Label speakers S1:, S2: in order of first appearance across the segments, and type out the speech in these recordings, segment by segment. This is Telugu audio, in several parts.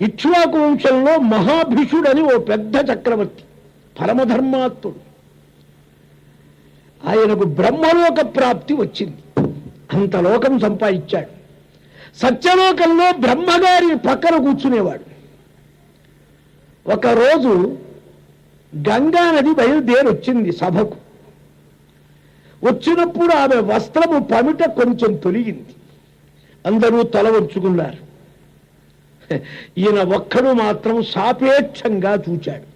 S1: ఇక్ష్వాకు వంశంలో మహాభిషుడని ఓ పెద్ద చక్రవర్తి, పరమధర్మాత్ముడు. ఆయనకు బ్రహ్మలోక ప్రాప్తి వచ్చింది. అంత లోకం సంపాదించాడు. సత్యలోకంలో బ్రహ్మగారి పక్కన కూర్చునేవాడు. ఒకరోజు గంగా నది బయలుదేరి వచ్చింది సభకు. వచ్చినప్పుడు ఆమె వస్త్రము పమిట కొంచెం తొలిగింది. అందరూ తల వంచుకున్నారు. ఈయన ఒక్కడు మాత్రం సాపేక్షంగా చూచాడు.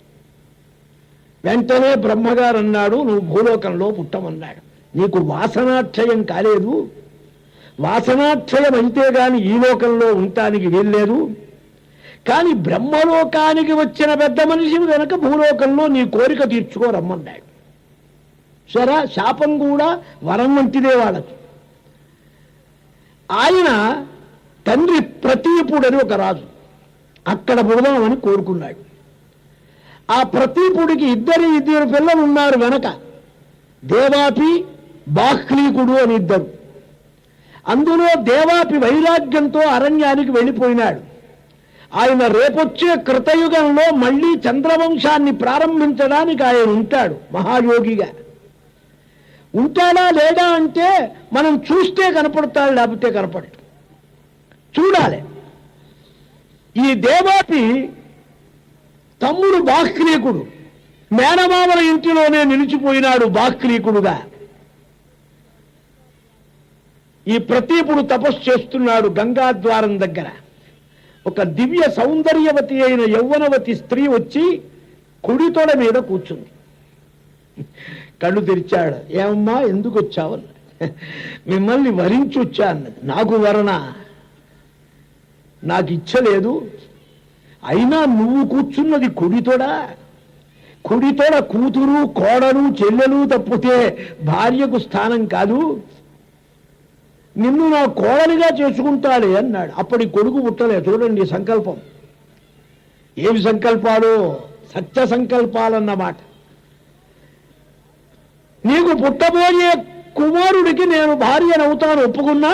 S1: వెంటనే బ్రహ్మగారు అన్నాడు, నువ్వు భూలోకంలో పుట్టమన్నాడు. నీకు వాసనాక్షయం కాలేదు, వాసనాక్షయం అయితే గాని ఈ లోకంలో ఉండటానికి వీల్లేదు. కానీ బ్రహ్మలోకానికి వచ్చిన పెద్ద మనిషిని వెనక భూలోకంలో నీ కోరిక తీర్చుకోరమ్మన్నాడు. సరే, శాపం కూడా వరం వంటిదే వాళ్ళకి. ఆయన తండ్రి ప్రతీపుడని ఒక రాజు, అక్కడ పుడదామని కోరుకున్నాడు. ఆ ప్రతీపుడికి ఇద్దరు పిల్లలు ఉన్నారు వెనక, దేవాపి బాహ్లీకుడు అని ఇద్దరు. అందులో దేవాపి వైరాగ్యంతో అరణ్యానికి వెళ్ళిపోయినాడు. ఆయన రేపొచ్చే కృతయుగంలో మళ్ళీ చంద్రవంశాన్ని ప్రారంభించడానికి ఆయన ఉంటాడు మహాయోగిగా. ఉంటాడా లేడా అంటే మనం చూస్తే కనపడతాడు, లేకపోతే కనపడదు. చూడాలి. ఈ దేవాపి తమ్ముడు బాహ్లీకుడు మేనమామల ఇంటిలోనే నిలిచిపోయినాడు బాహ్లీకుడుగా. ఈ ప్రతీపుడు తపస్సు చేస్తున్నాడు గంగాద్వారం దగ్గర. ఒక దివ్య సౌందర్యవతి అయిన యౌవనవతి స్త్రీ వచ్చి కుడితోడ మీద కూర్చుంది. కళ్ళు తెరిచాడు. ఏమమ్మా, ఎందుకు వచ్చావు? మిమ్మల్ని వరించి వచ్చా అన్నది. నాకు వరణ, నాకు ఇచ్చలేదు. అయినా నువ్వు కూర్చున్నది కుడితోడ. కుడితోడ కూతురు, కోడలు, చెల్లెలు తప్పితే భార్యకు స్థానం కాదు. నిన్ను నా కోడలిగా చేసుకుంటాడే అన్నాడు. అప్పటి కొడుకు పుట్టలే. చూడండి సంకల్పం, ఏమి సంకల్పాలు, సత్య సంకల్పాలన్నమాట. నీకు పుట్టబోయే కుమారుడికి నేను భార్యనవుతాను ఒప్పుకున్నా,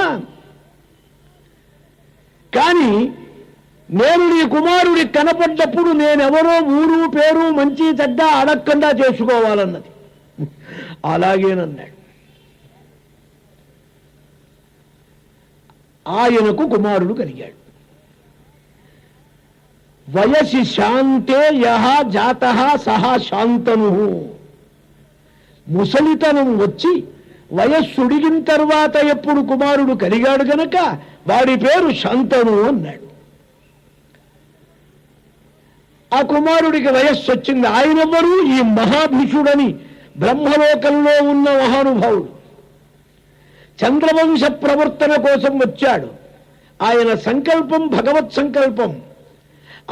S1: కానీ నేను నీ కుమారుడికి కనపడ్డప్పుడు నేనెవరో ఊరు పేరు మంచి చెడ్డ అడగకుండా చేసుకోవాలన్నది. అలాగేనన్నాడు. ఆయనకు కుమారుడు కలిగాడు. వయసి శాంతే యహ జాతః సహ శాంతను. ముసలితనం వచ్చి వయస్సుడిగిన తర్వాత ఎప్పుడు కుమారుడు కలిగాడు గనక వాడి పేరు శాంతను అన్నాడు. ఆ కుమారుడికి వయస్సు వచ్చింది. ఆయనెవరు? ఈ మహాభిషుడని బ్రహ్మలోకంలో ఉన్న మహానుభావుడు. చంద్రవంశ ప్రవర్తన కోసం వచ్చాడు. ఆయన సంకల్పం భగవత్ సంకల్పం.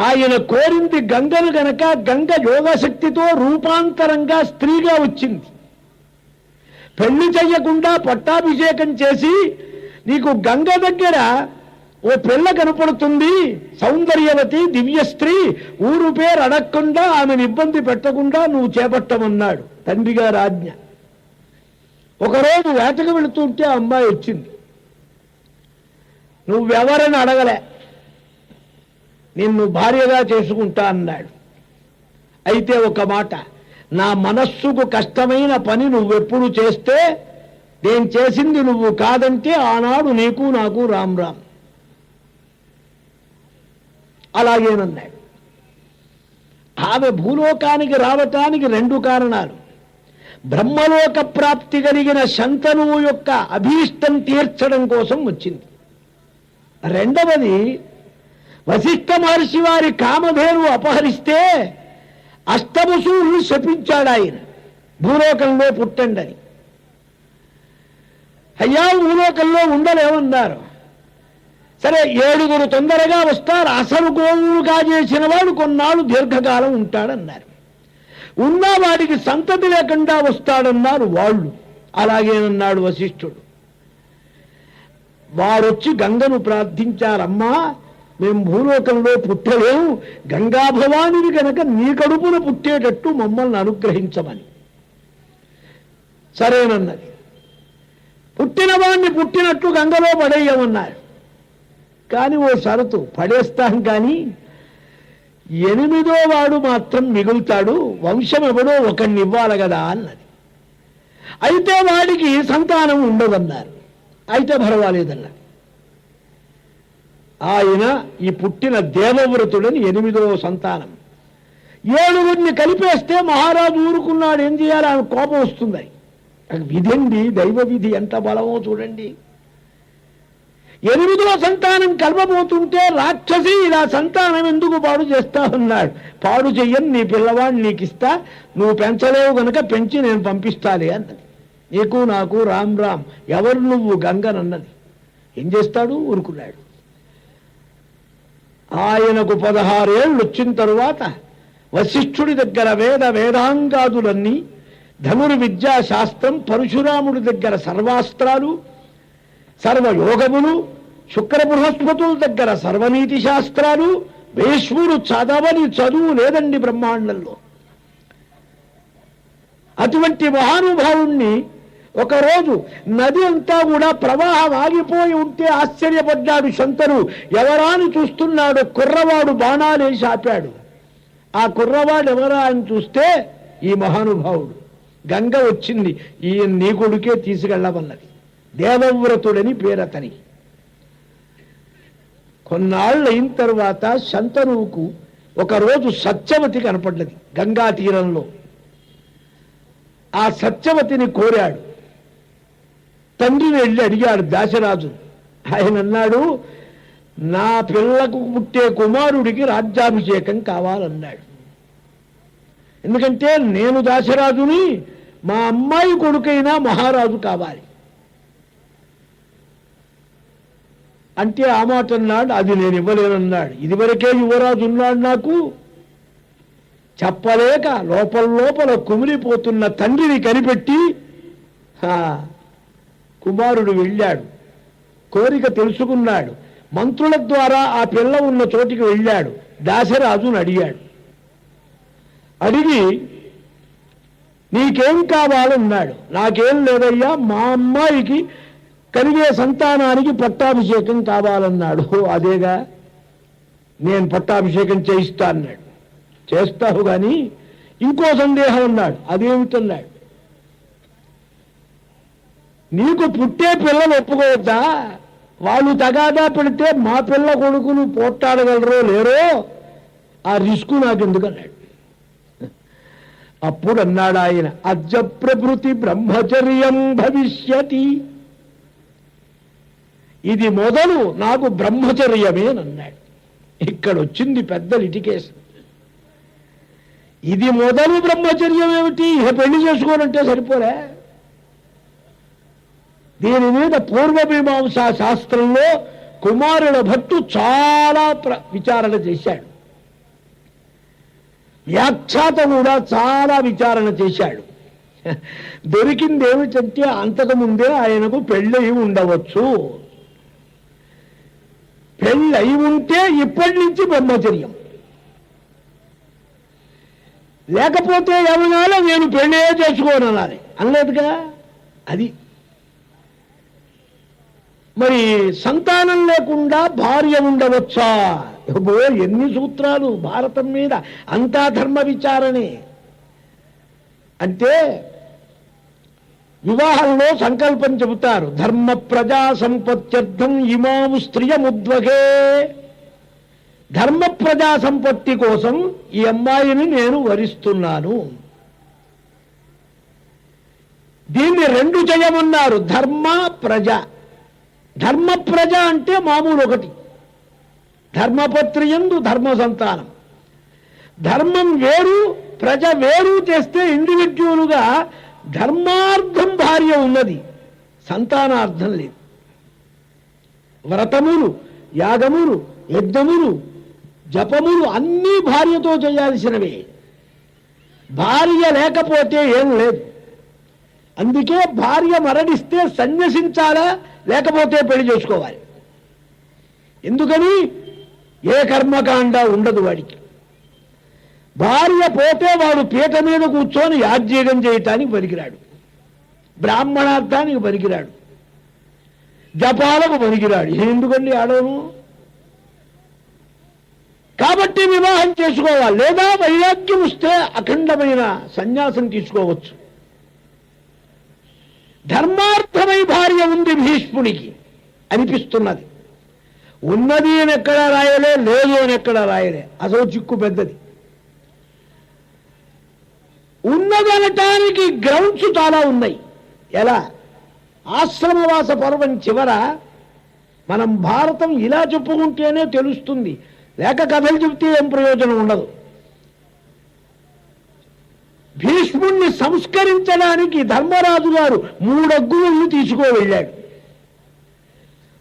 S1: ఆయన కోరింది గంగను గనక గంగ యోగశక్తితో రూపాంతరంగా స్త్రీగా వచ్చింది. పెళ్లి చెయ్యకుండా పట్టాభిషేకం చేసి నీకు గంగ దగ్గర ఓ పిల్ల కనపడుతుంది, సౌందర్యవతి దివ్య స్త్రీ, ఊరు పేరు అడగకుండా ఆమెను ఇబ్బంది పెట్టకుండా నువ్వు చేపట్టమన్నాడు తండ్రి గారి ఆజ్ఞ. ఒకరోజు వేటకు వెళుతుంటే ఆ అమ్మాయి వచ్చింది. నువ్వెవరని అడగలే, నిన్ను భార్యగా చేసుకుంటా అన్నాడు. అయితే ఒక మాట, నా మనస్సుకు కష్టమైన పని నువ్వెప్పుడు చేస్తే నేను చేసింది నువ్వు కాదంటే ఆనాడు నీకు నాకు రామ్ రామ్. అలాగేనన్నాడు. ఆమె భూలోకానికి రావటానికి రెండు కారణాలు. బ్రహ్మలోక ప్రాప్తి కలిగిన శంతనువు యొక్క అభీష్టం తీర్చడం కోసం వచ్చింది. రెండవది, వశిష్ఠ మహర్షి వారి కామధేను అపహరిస్తే అష్టవసువుల్ని శపించాడు ఆయన, భూలోకంలో పుట్టండని. అయ్యా భూలోకంలో ఉండలేమన్నారు. సరే 7 తొందరగా వస్తారు, అసలు గోవులు కాజేసిన వాడు కొన్నాళ్ళు దీర్ఘకాలం ఉంటాడన్నారు. ఉన్నా వాడికి సంతతి లేకుండా వస్తాడన్నారు వాళ్ళు. అలాగేనన్నాడు వశిష్ఠుడు. వారొచ్చి గంగను ప్రార్థించారమ్మా, మేము భూలోకంలో పుట్టలేము, గంగాభవానివి గనక నీ కడుపున పుట్టేటట్టు మమ్మల్ని అనుగ్రహించమని. సరేనన్నది. పుట్టిన వాడిని పుట్టినట్టు గంగలో పడేయమన్నారు. కానీ ఓ షరతు, పడేస్తాం కానీ 8వ వాడు మాత్రం మిగులుతాడు, వంశం ఎవడో ఒకడిని ఇవ్వాలి కదా అన్నది. అయితే వాడికి సంతానం ఉండదన్నారు. అయితే పర్వాలేదన్నారు. ఆయన ఈ పుట్టిన దేవవ్రతుడని 8వ సంతానం. 7గురిని కలిపేస్తే మహారాజు ఊరుకున్నాడు. ఏం చేయాలి? ఆయన కోపం వస్తుంది. విధండి, దైవ విధి ఎంత బలమో చూడండి. 8వ సంతానం కలపబోతుంటే రాక్షసి ఇలా సంతానం ఎందుకు పాడు చేస్తా ఉన్నాడు. పాడు చెయ్యని నీ పిల్లవాడిని నీకు ఇస్తా, నువ్వు పెంచలేవు గనక పెంచి నేను పంపిస్తాలే అన్నది. నీకు నాకు రామ్ రామ్, ఎవరు నువ్వు గంగనన్నది. ఏం చేస్తాడు? ఊరుకున్నాడు. ఆయనకు 16 ఏళ్ళు వచ్చిన తరువాత వశిష్ఠుడి దగ్గర వేదాంగాదులన్నీ, ధనుర్విద్యా శాస్త్రం, పరశురాముడి దగ్గర సర్వాస్త్రాలు, సర్వయోగములు, శుక్ర బృహస్పతుల దగ్గర సర్వనీతి శాస్త్రాలు, భీష్ముడు చదవని చదువు లేదండి బ్రహ్మాండంలో. అటువంటి మహానుభావుణ్ణి ఒకరోజు నది అంతా కూడా ప్రవాహం ఆగిపోయి ఉంటే ఆశ్చర్యపడ్డాడు శంతను. ఎవరాని చూస్తున్నాడు. కుర్రవాడు బాణాలేసి ఆపాడు. ఆ కుర్రవాడు ఎవరా అని చూస్తే ఈ మహానుభావుడు. గంగ వచ్చింది, ఈయన నీ కొడుకే తీసుకెళ్ళమన్నది. దేవవ్రతుడని పేరతని. కొన్నాళ్ళు అయిన తర్వాత శంతనువుకు ఒకరోజు సత్యవతి కనపడ్డది గంగా తీరంలో. ఆ సత్యవతిని కోరాడు. తండ్రిని వెళ్ళి అడిగాడు దాశరాజు. ఆయన అన్నాడు, నా పిల్లకు పుట్టే కుమారుడికి రాజ్యాభిషేకం కావాలన్నాడు. ఎందుకంటే నేను దాశరాజుని, మా అమ్మాయి కొడుకైనా మహారాజు కావాలి అంటే ఆ మాట అన్నాడు. అది నేను ఇవ్వలేనన్నాడు. ఇదివరకే యువరాజు ఉన్నాడు నాకు. చెప్పలేక లోపల కుమిలిపోతున్న తండ్రిని కనిపెట్టి కుమారుడు వెళ్ళాడు. కోరిక తెలుసుకున్నాడు. మంత్రుల ద్వారా ఆ పిల్ల ఉన్న చోటికి వెళ్ళాడు. దాశరాజును అడిగాడు. అడిగి నీకేం కావాలన్నాడు. నాకేం లేదయ్యా, మా అమ్మాయికి కలిగే సంతానానికి పట్టాభిషేకం కావాలన్నాడు. అదేగా, నేను పట్టాభిషేకం చేయిస్తా అన్నాడు. చేస్తావు కానీ ఇంకో సందేహం అన్నాడు. అదేమిటన్నాడు. నీకు పుట్టే పిల్లలు ఒప్పుకోవద్దా? వాళ్ళు తగాదా పెడితే మా పిల్ల కొడుకును పోట్లాడగలరో లేరో, ఆ రిస్కు నాకెందుకన్నాడు. అప్పుడు అన్నాడు ఆయన, అద్య ప్రభృతి బ్రహ్మచర్యం భవిష్యతి. ఇది మొదలు నాకు బ్రహ్మచర్యమేనన్నాడు. ఇక్కడ వచ్చింది పెద్ద లిటికేషన్. ఇది మొదలు బ్రహ్మచర్యం ఏమిటి? ఇక పెళ్లి చేసుకోనంటే సరిపోలే. దీని మీద పూర్వమీమాంసా శాస్త్రంలో కుమారుల భట్టు చాలా విచారణ చేశాడు. వ్యాఖ్యాత కూడా చాలా విచారణ చేశాడు. దొరికింది ఏమిటంటే అంతకుముందే ఆయనకు పెళ్ళయి ఉండవచ్చు. పెళ్ళయి ఉంటే ఇప్పటి నుంచి బ్రహ్మచర్యం, లేకపోతే ఏమనాలో నేను పెళ్ళే చేసుకోననాలి అనలేదుగా. అది మరి సంతానం లేకుండా భార్య ఉండవచ్చా? ఎన్ని సూత్రాలు భారతం మీద, అంతా ధర్మ విచారణే. అంటే వివాహంలో సంకల్పం చెబుతారు. ధర్మ ప్రజా సంపత్త్యర్థం ఇమాము స్త్రియముద్వగే. ధర్మ ప్రజా సంపత్తి కోసం ఈ అమ్మాయిని నేను వరిస్తున్నాను. దీన్ని 2 చేయమన్నారు, ధర్మ ప్రజ. ధర్మ ప్రజ అంటే మామూలు ఒకటి, ధర్మపత్రియందు ధర్మ సంతానం. ధర్మం వేరు ప్రజ వేరు చేస్తే ఇండివిడ్యువల్గా ధర్మార్థం భార్య ఉన్నది, సంతానార్థం లేదు. వ్రతములు, యాగములు, యజ్ఞములు, జపములు అన్నీ భార్యతో చేయాల్సినవే. భార్య లేకపోతే ఏం లేదు. అందుకే భార్య మరణిస్తే సన్యసించాలా, లేకపోతే పెళ్లి చేసుకోవాలి. ఎందుకని? ఏ కర్మకాండ ఉండదు వాడికి. భార్య పోతే వాడు పీట మీద కూర్చొని యాజ్ఞం చేయటానికి పనికిరాడు, బ్రాహ్మణార్థానికి పనికిరాడు, జపాలకు పనికిరాడు. ఎందుకండి ఆడవను? కాబట్టి వివాహం చేసుకోవాలి, లేదా వైరాగ్యం వస్తే అఖండమైన సన్యాసం తీసుకోవచ్చు. ధర్మార్థమై భార్య ఉంది భీష్ముడికి అనిపిస్తున్నది. ఉన్నది అని ఎక్కడా రాయలే, లేదు అని ఎక్కడా రాయలే. అసలు చిక్కు పెద్దది. ఉన్నదనటానికి గ్రౌండ్స్ చాలా ఉన్నాయి. ఎలా? ఆశ్రమవాస పర్వం చివర మనం భారతం ఇలా చెప్పుకుంటేనే తెలుస్తుంది, లేక కథలు చెప్తే ఏం ప్రయోజనం ఉండదు. భీష్ముణ్ణి సంస్కరించడానికి ధర్మరాజు గారు 3 అగ్గులను తీసుకువెళ్ళాడు.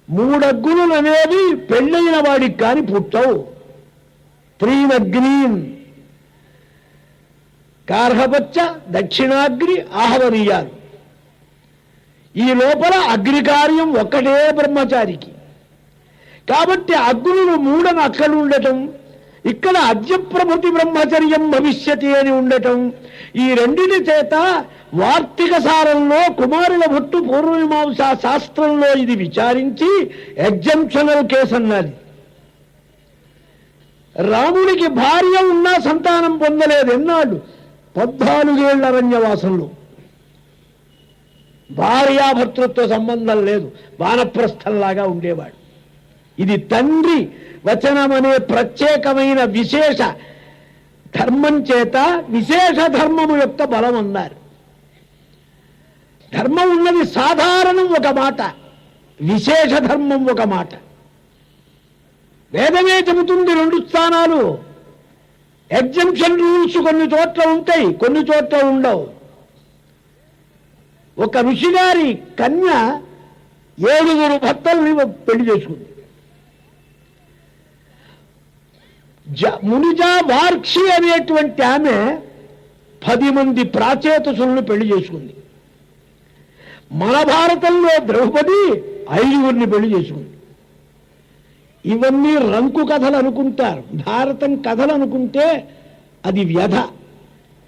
S1: 3 అగ్గులు అనేవి పెళ్ళైన వాడికి కాని పుట్టవు. 3 అగ్నీన్ కార్హపచ్చ దక్షిణాగ్ని ఆహవనీయాలు. ఈ లోపల అగ్ని కార్యం ఒక్కటే బ్రహ్మచారికి. కాబట్టి అగ్నులు 3 అక్కలు ఉండటం, ఇక్కడ అద్యప్రభృతి బ్రహ్మచర్యం భవిష్యతి అని ఉండటం, ఈ రెండిటి చేత వార్తిక సారంలో కుమారుల భట్టు పూర్వమీమాంసా శాస్త్రంలో ఇది విచారించి ఎగ్జంప్షనల్ కేసు అన్నది. రాముడికి భార్య ఉన్నా సంతానం పొందలేదు. ఎన్నాళ్ళు? 14 ఏళ్ల అరణ్యవాసంలో. భార్యాభర్తృత్వ సంబంధం లేదు, వానప్రస్థంలాగా ఉండేవాడు. ఇది తండ్రి వచనం అనే ప్రత్యేకమైన విశేష ధర్మం చేత విశేష ధర్మము యొక్క బలం అన్నారు. ధర్మం ఉన్నది సాధారణం ఒక మాట, విశేష ధర్మం ఒక మాట. వేదమే చెబుతుంది 2 స్థానాలు. ఎగ్జంప్షన్ రూల్స్ కొన్ని చోట్ల ఉంటాయి, కొన్ని చోట్ల ఉండవు. ఒక ఋషిగారి కన్య 7 భర్తల్ని పెళ్లి చేసుకుంది. మునిజా వార్క్షి అనేటువంటి ఆమె 10 మంది ప్రాచేతసులను పెళ్లి చేసుకుంది. మన భారతంలో ద్రౌపది 5 పెళ్లి చేసుకుంది. ఇవన్నీ రంకు కథలు అనుకుంటారు. భారతం కథలు అనుకుంటే అది వ్యధ.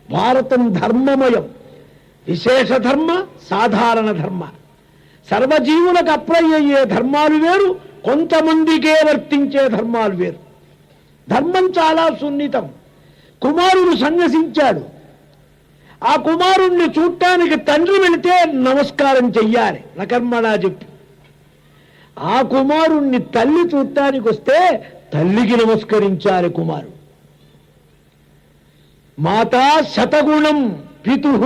S1: భారతం ధర్మమయం. విశేష ధర్మ, సాధారణ ధర్మ. సర్వజీవులకు అప్లై అయ్యే ధర్మాలు వేరు, కొంతమందికే వర్తించే ధర్మాలు వేరు. ధర్మం చాలా సున్నితం. కుమారుడు సన్యసించాడు. ఆ కుమారుణ్ణి చూడటానికి తండ్రి వెళితే నమస్కారం చెయ్యాలి, నకర్మణా చెప్పి. ఆ కుమారుణ్ణి తల్లి చూడటానికి వస్తే తల్లికి నమస్కరించాలి కుమారుడు. మాతా శతగుణం పితుః,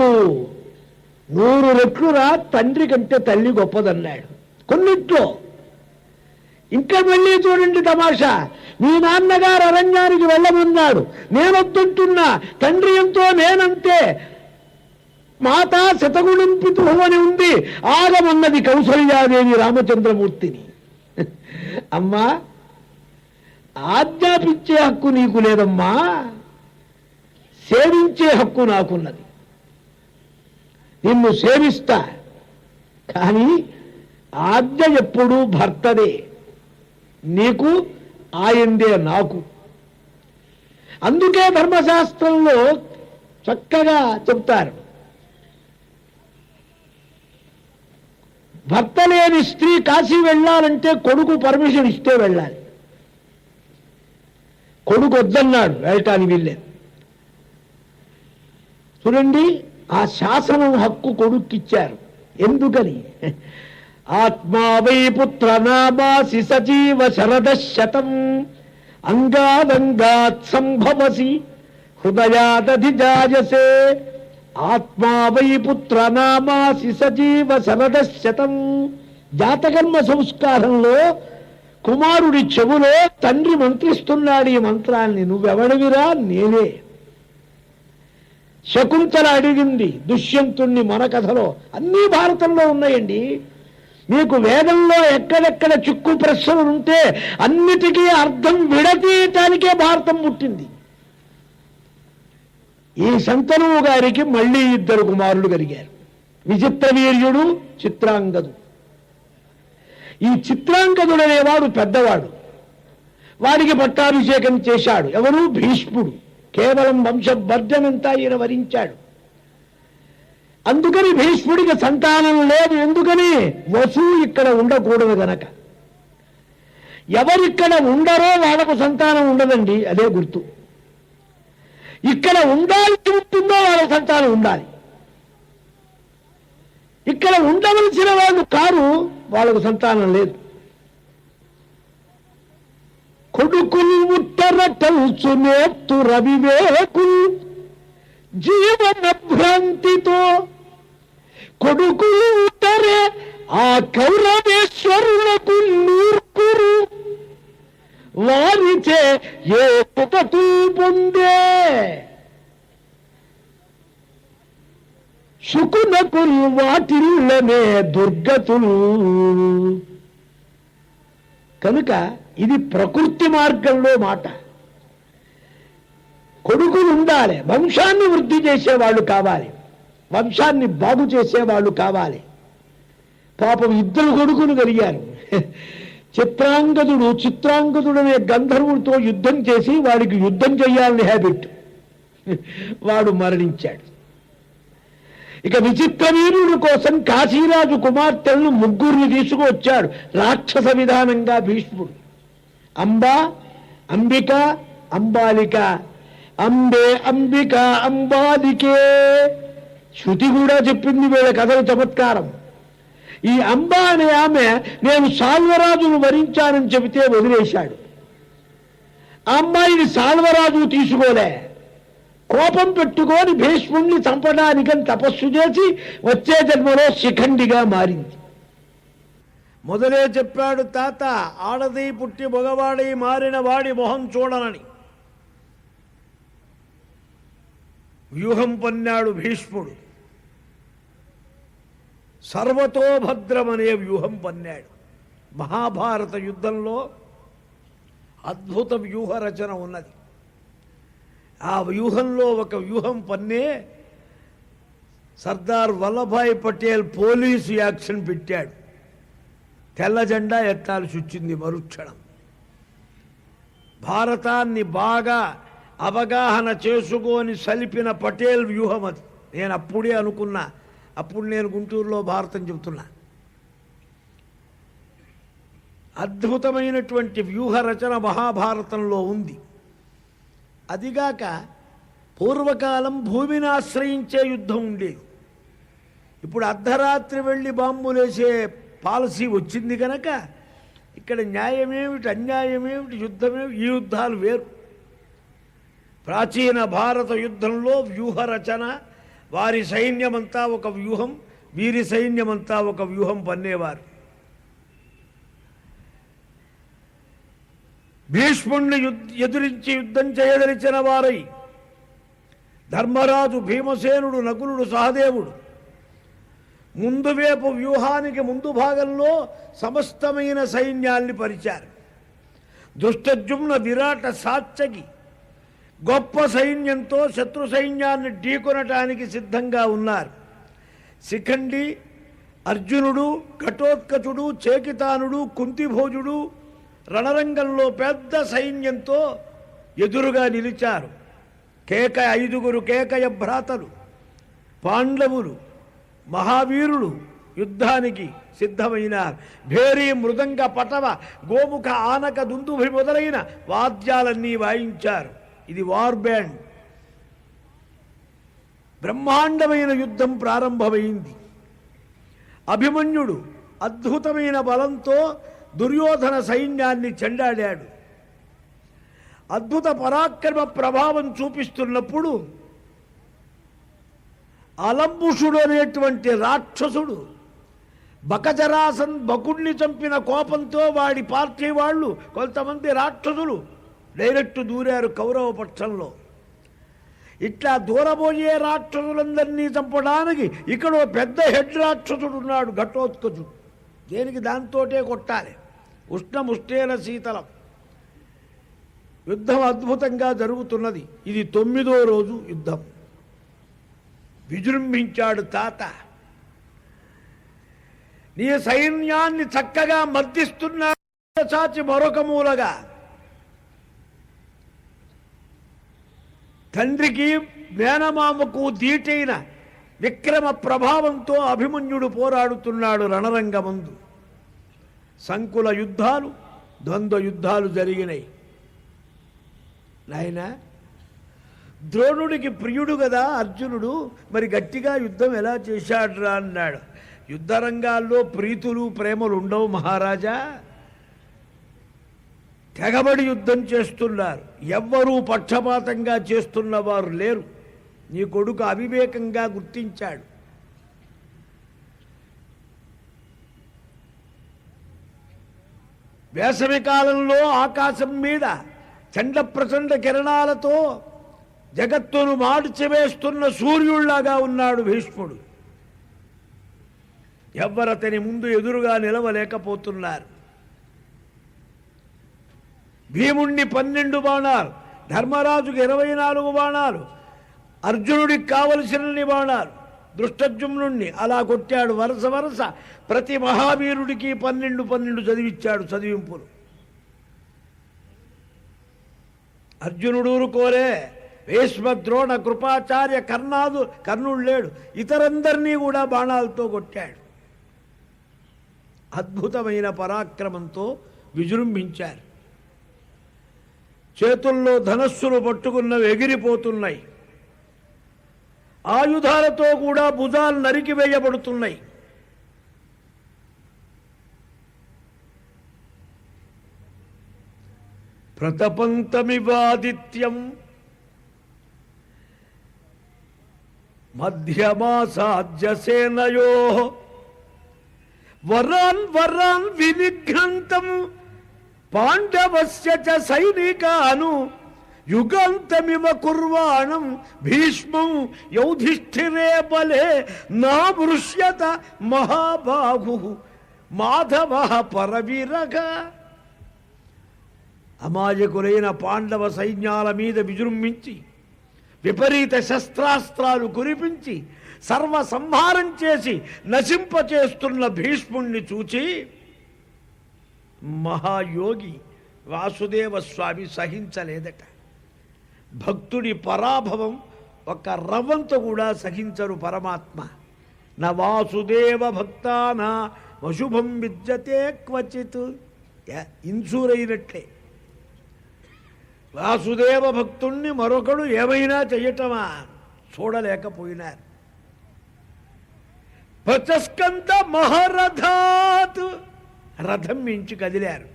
S1: 100 రెట్లురా తండ్రి కంటే తల్లి గొప్పదన్నాడు కొన్నిట్లో. ఇంకా మళ్ళీ చూడండి తమాషా. మీ నాన్నగారు అరణ్యానికి వెళ్ళమన్నాడు, నేనొద్దంటున్నా. తండ్రి ఎంతో నేనంతే. మాతా శతగుణం పితుః అని ఉంది. ఆగమన్నది కౌసల్యాదేవి రామచంద్రమూర్తిని. అమ్మా, ఆజ్ఞాపించే హక్కు నీకు లేదమ్మా, సేవించే హక్కు నాకున్నది. నిన్ను సేవిస్తా, కానీ ఆజ్ఞ ఎప్పుడూ భర్తదే. నీకు ఆయందే నాకు. అందుకే ధర్మశాస్త్రంలో చక్కగా చెప్తారు, భర్త లేని స్త్రీ కాశీ వెళ్ళాలంటే కొడుకు పర్మిషన్ ఇస్తే వెళ్ళాలి. కొడుకు వద్దన్నాడు, వెళ్ళటానికి వీల్లేదు. చూడండి, ఆ శాసనం హక్కు కొడుక్కిచ్చారు. ఎందుకని? ఆత్మా వై పుత్ర నామాసి సజీవ శరదశతం అంగాదంగాత్ సంభవసి హృదయాదధిజాయసే. ఆత్మా వై పుత్ర నామాసి సజీవ శరదశతం. జాతకర్మ సంస్కారంలో కుమారుడి చెవులో తండ్రి మంత్రిస్తున్నాడు ఈ మంత్రాన్ని. నువ్వెవడివిరా? నేనే. శకుంతల అడిగింది దుష్యంతుణ్ణి మన కథలో. అన్నీ భారతంలో ఉన్నాయండి. మీకు వేదంలో ఎక్కడెక్కడ చిక్కు ప్రశ్నలు ఉంటే అన్నిటికీ అర్థం విడతీయటానికే భారతం పుట్టింది. ఈ శంతనువు గారికి మళ్ళీ 2 కుమారులు కలిగారు, విచిత్రవీర్యుడు, చిత్రాంగదు. ఈ చిత్రాంగదుడు అనేవాడు పెద్దవాడు. వాడికి పట్టాభిషేకం చేశాడు. ఎవరు? భీష్ముడు. కేవలం వంశవర్ధనంతా ఈయన వరించాడు. అందుకని భీష్ముడికి సంతానం లేదు. ఎందుకని? వసు ఇక్కడ ఉండకూడదు గనక. ఎవరిక్కడ ఉండరో వాళ్ళకు సంతానం ఉండదండి, అదే గుర్తు. ఇక్కడ ఉండాల్సి ఉంటుందో వాళ్ళ సంతానం ఉండాలి. ఇక్కడ ఉండవలసిన వాళ్ళు కారు, వాళ్ళకు సంతానం లేదు. కొడుకులు ఉత్తరటల్చు నేత్తు రవివేకులు జీవన భ్రాంతితో, కొడుకులు ఉత్తరే ఆ కౌరవేశ్వరులకు నూర్కురు, వారిచే ఏ పుటతూ పొందే శుకునకులు వాటిల్లనే దుర్గతులు. కనుక ఇది ప్రకృతి మార్గంలో మాట. కొడుకులు ఉండాలి, వంశాన్ని వృద్ధి చేసేవాళ్ళు కావాలి, వంశాన్ని బాగు చేసేవాళ్ళు కావాలి. పాపం ఇద్దరు కొడుకులు కలిగారు. చిత్రాంగదుడు అనే గంధర్వుడితో యుద్ధం చేసి వాడికి యుద్ధం చేయాలని హ్యాబిట్, వాడు మరణించాడు. ఇక విచిత్రవీరుడు కోసం కాశీరాజు కుమార్తెలను ముగ్గురిని తీసుకువచ్చాడు రాక్షస విధానంగా భీష్ముడు. అంబా, అంబిక, అంబాలిక. అంబే, అంబిక, అంబాలికే. శృతి కూడా చెప్పింది వీళ్ళ కథల చమత్కారం. ఈ అంబా అనే ఆమె నేను సాల్వరాజును వరించానని చెబితే వదిలేశాడు. ఆ అమ్మాయిని సాల్వరాజు తీసుకోలే, కోపం పెట్టుకొని భీష్ముణ్ణి చంపడానికని తపస్సు చేసి వచ్చే జన్మలో శిఖండిగా మారింది. మొదలే చెప్పాడు తాత, ఆడది పుట్టి మగవాడి మారిన వాడి మొహం చూడనని. వ్యూహం పన్నాడు భీష్ముడు, సర్వతోభద్రమనే వ్యూహం పన్నాడు. మహాభారత యుద్ధంలో అద్భుత వ్యూహ రచన ఉన్నది. ఆ వ్యూహంలో ఒక వ్యూహం పన్నే సర్దార్ వల్లభాయ్ పటేల్ పోలీసు యాక్షన్ పెట్టాడు. తెల్ల జెండా ఎత్తాల్సి వచ్చింది మరుక్షణం. భారతాన్ని బాగా అవగాహన చేసుకొని సలిపిన పటేల్ వ్యూహం అది. నేను అప్పుడే అనుకున్నా, అప్పుడు నేను గుంటూరులో భారతం చెబుతున్నా. అద్భుతమైనటువంటి వ్యూహ రచన మహాభారతంలో ఉంది. అదిగాక పూర్వకాలం భూమిని ఆశ్రయించే యుద్ధం ఉండేది. ఇప్పుడు అర్ధరాత్రి వెళ్ళి బాంబులేసే పాలసీ వచ్చింది కనుక ఇక్కడ న్యాయమేమిటి, అన్యాయమేమిటి, యుద్ధమేమిటి, ఈ యుద్ధాలు వేరు. ప్రాచీన భారత యుద్ధంలో వ్యూహ రచన, వారి సైన్యమంతా ఒక వ్యూహం, వీరి సైన్యమంతా ఒక వ్యూహం పన్నేవారు. భీష్ముణ్ణి ఎదురించి యుద్ధం చేయదలిచిన వారై ధర్మరాజు, భీమసేనుడు, నకులుడు, సహదేవుడు ముందు వైపు వ్యూహానికి ముందు భాగంలో సమస్తమైన సైన్యాల్ని పరిచారు. దుష్టజుమ్న, విరాట, సాత్యకి గొప్ప సైన్యంతో శత్రు సైన్యాన్ని ఢీకొనటానికి సిద్ధంగా ఉన్నారు. శిఖండి, అర్జునుడు, ఘటోత్కచుడు, చేకితానుడు, కుంతిభోజుడు రణరంగంలో పెద్ద సైన్యంతో ఎదురుగా నిలిచారు. ఐదుగురు కేకయ భ్రాతలు, పాండవులు, మహావీరులు యుద్ధానికి సిద్ధమైనారు. భేరీ, మృదంగ, పటవ, గోముఖ, ఆనక, దుందుభి మొదలైన వాద్యాలన్నీ వాయించారు. ఇది వార్ బ్యాండ్. బ్రహ్మాండమైన యుద్ధం ప్రారంభమైంది. అభిమన్యుడు అద్భుతమైన బలంతో దుర్యోధన సైన్యాన్ని చెండాడాడు. అద్భుత పరాక్రమ ప్రభావం చూపిస్తున్నప్పుడు అలంబుషుడు అనేటువంటి రాక్షసుడు బకజరాసన్ బకుణ్ణి చంపిన కోపంతో వాడి పార్టీ వాళ్ళు కొంతమంది రాక్షసులు డైరెక్ట్ దూరారు కౌరవ పక్షంలో. ఇట్లా దూరబోయే రాక్షసులందరినీ చంపడానికి ఇక్కడ పెద్ద హెడ్ రాక్షసుడు ఉన్నాడు, ఘటోత్కచుడు. దేనికి దాంతోటే కొట్టాలి. ఉష్ణముష్టేన శీతలం. యుద్ధం అద్భుతంగా జరుగుతున్నది. ఇది 9వ రోజు యుద్ధం. విజృంభించాడు తాత. నీ సైన్యాన్ని చక్కగా మర్దిస్తున్నాడు చాచి మరొక మూలగా. తండ్రికి మేనమామకు దీటైన విక్రమ ప్రభావంతో అభిమన్యుడు పోరాడుతున్నాడు రణరంగమందు. సంకుల యుద్ధాలు, ద్వంద్వ యుద్ధాలు జరిగినాయి. నాయన, ద్రోణుడికి ప్రియుడు కదా అర్జునుడు, మరి గట్టిగా యుద్ధం ఎలా చేశాడురా అన్నాడు. యుద్ధ రంగాల్లో ప్రీతులు ప్రేమలు ఉండవు మహారాజా. తెగబడి యుద్ధం చేస్తున్నారు. ఎవ్వరూ పక్షపాతంగా చేస్తున్నవారు లేరు. నీ కొడుకు అవివేకంగా గుర్తించాడు. వేసవి కాలంలో ఆకాశం మీద చండ ప్రచండ కిరణాలతో జగత్తును మార్చివేస్తున్న సూర్యుళ్లాగా ఉన్నాడు భీష్ముడు. ఎవ్వరతని ముందు ఎదురుగా నిలవలేకపోతున్నారు. భీముణ్ణి 12 బాణాలు, ధర్మరాజుకి 24 బాణాలు, అర్జునుడికి కావలసినన్ని బాణాలు, దృష్టజుమ్నుణ్ణి అలా కొట్టాడు. వరుస వరుస ప్రతి మహావీరుడికి 12 చదివిచ్చాడు చదివింపులు. అర్జునుడు కోరే భీష్మ, ద్రోణ, కృపాచార్య, కర్ణుడు లేడు, ఇతరందరినీ కూడా బాణాలతో కొట్టాడు. అద్భుతమైన పరాక్రమంతో విజృంభించారు. చేతుల్లో ధనస్సులు పట్టుకున్నవి ఎగిరిపోతున్నాయి. ఆయుధాలతో కూడా భుజాలు నరికివేయబడుతున్నాయి. ప్రతపంతమివాదిత్యం మధ్యమాసాధ్యసేనయో వరాన్ వరాన్ వినిఘ్నంతం పాండవస్య చ సైనికాను యుగంతమివ కుర్వాణం భీష్మం యౌధిష్ఠిరే బలే నామృష్యత మహాబాహు మాధవ పరవీరగ. అమాయకులైన పాండవ సైన్యాల మీద విజృంభించి విపరీత శస్త్రాస్త్రాలు కురిపించి సర్వసంహారం చేసి నశింపచేస్తున్న భీష్ముణ్ణి చూచి మహాయోగి వాసుదేవ స్వామి సహించలేదట. భక్తుడి పరాభవం ఒక రవ్వంతో కూడా సహించరు పరమాత్మ. న వాసుదేవ భక్తానా అశుభం విద్యతే క్వచిత్. ఇన్సూరైనట్లే వాసుదేవ భక్తుణ్ణి మరొకడు ఏమైనా చెయ్యటమా చూడలేకపోయినారు. ప్రచస్కంత మహారథాత్, రథం మించి కదిలారు.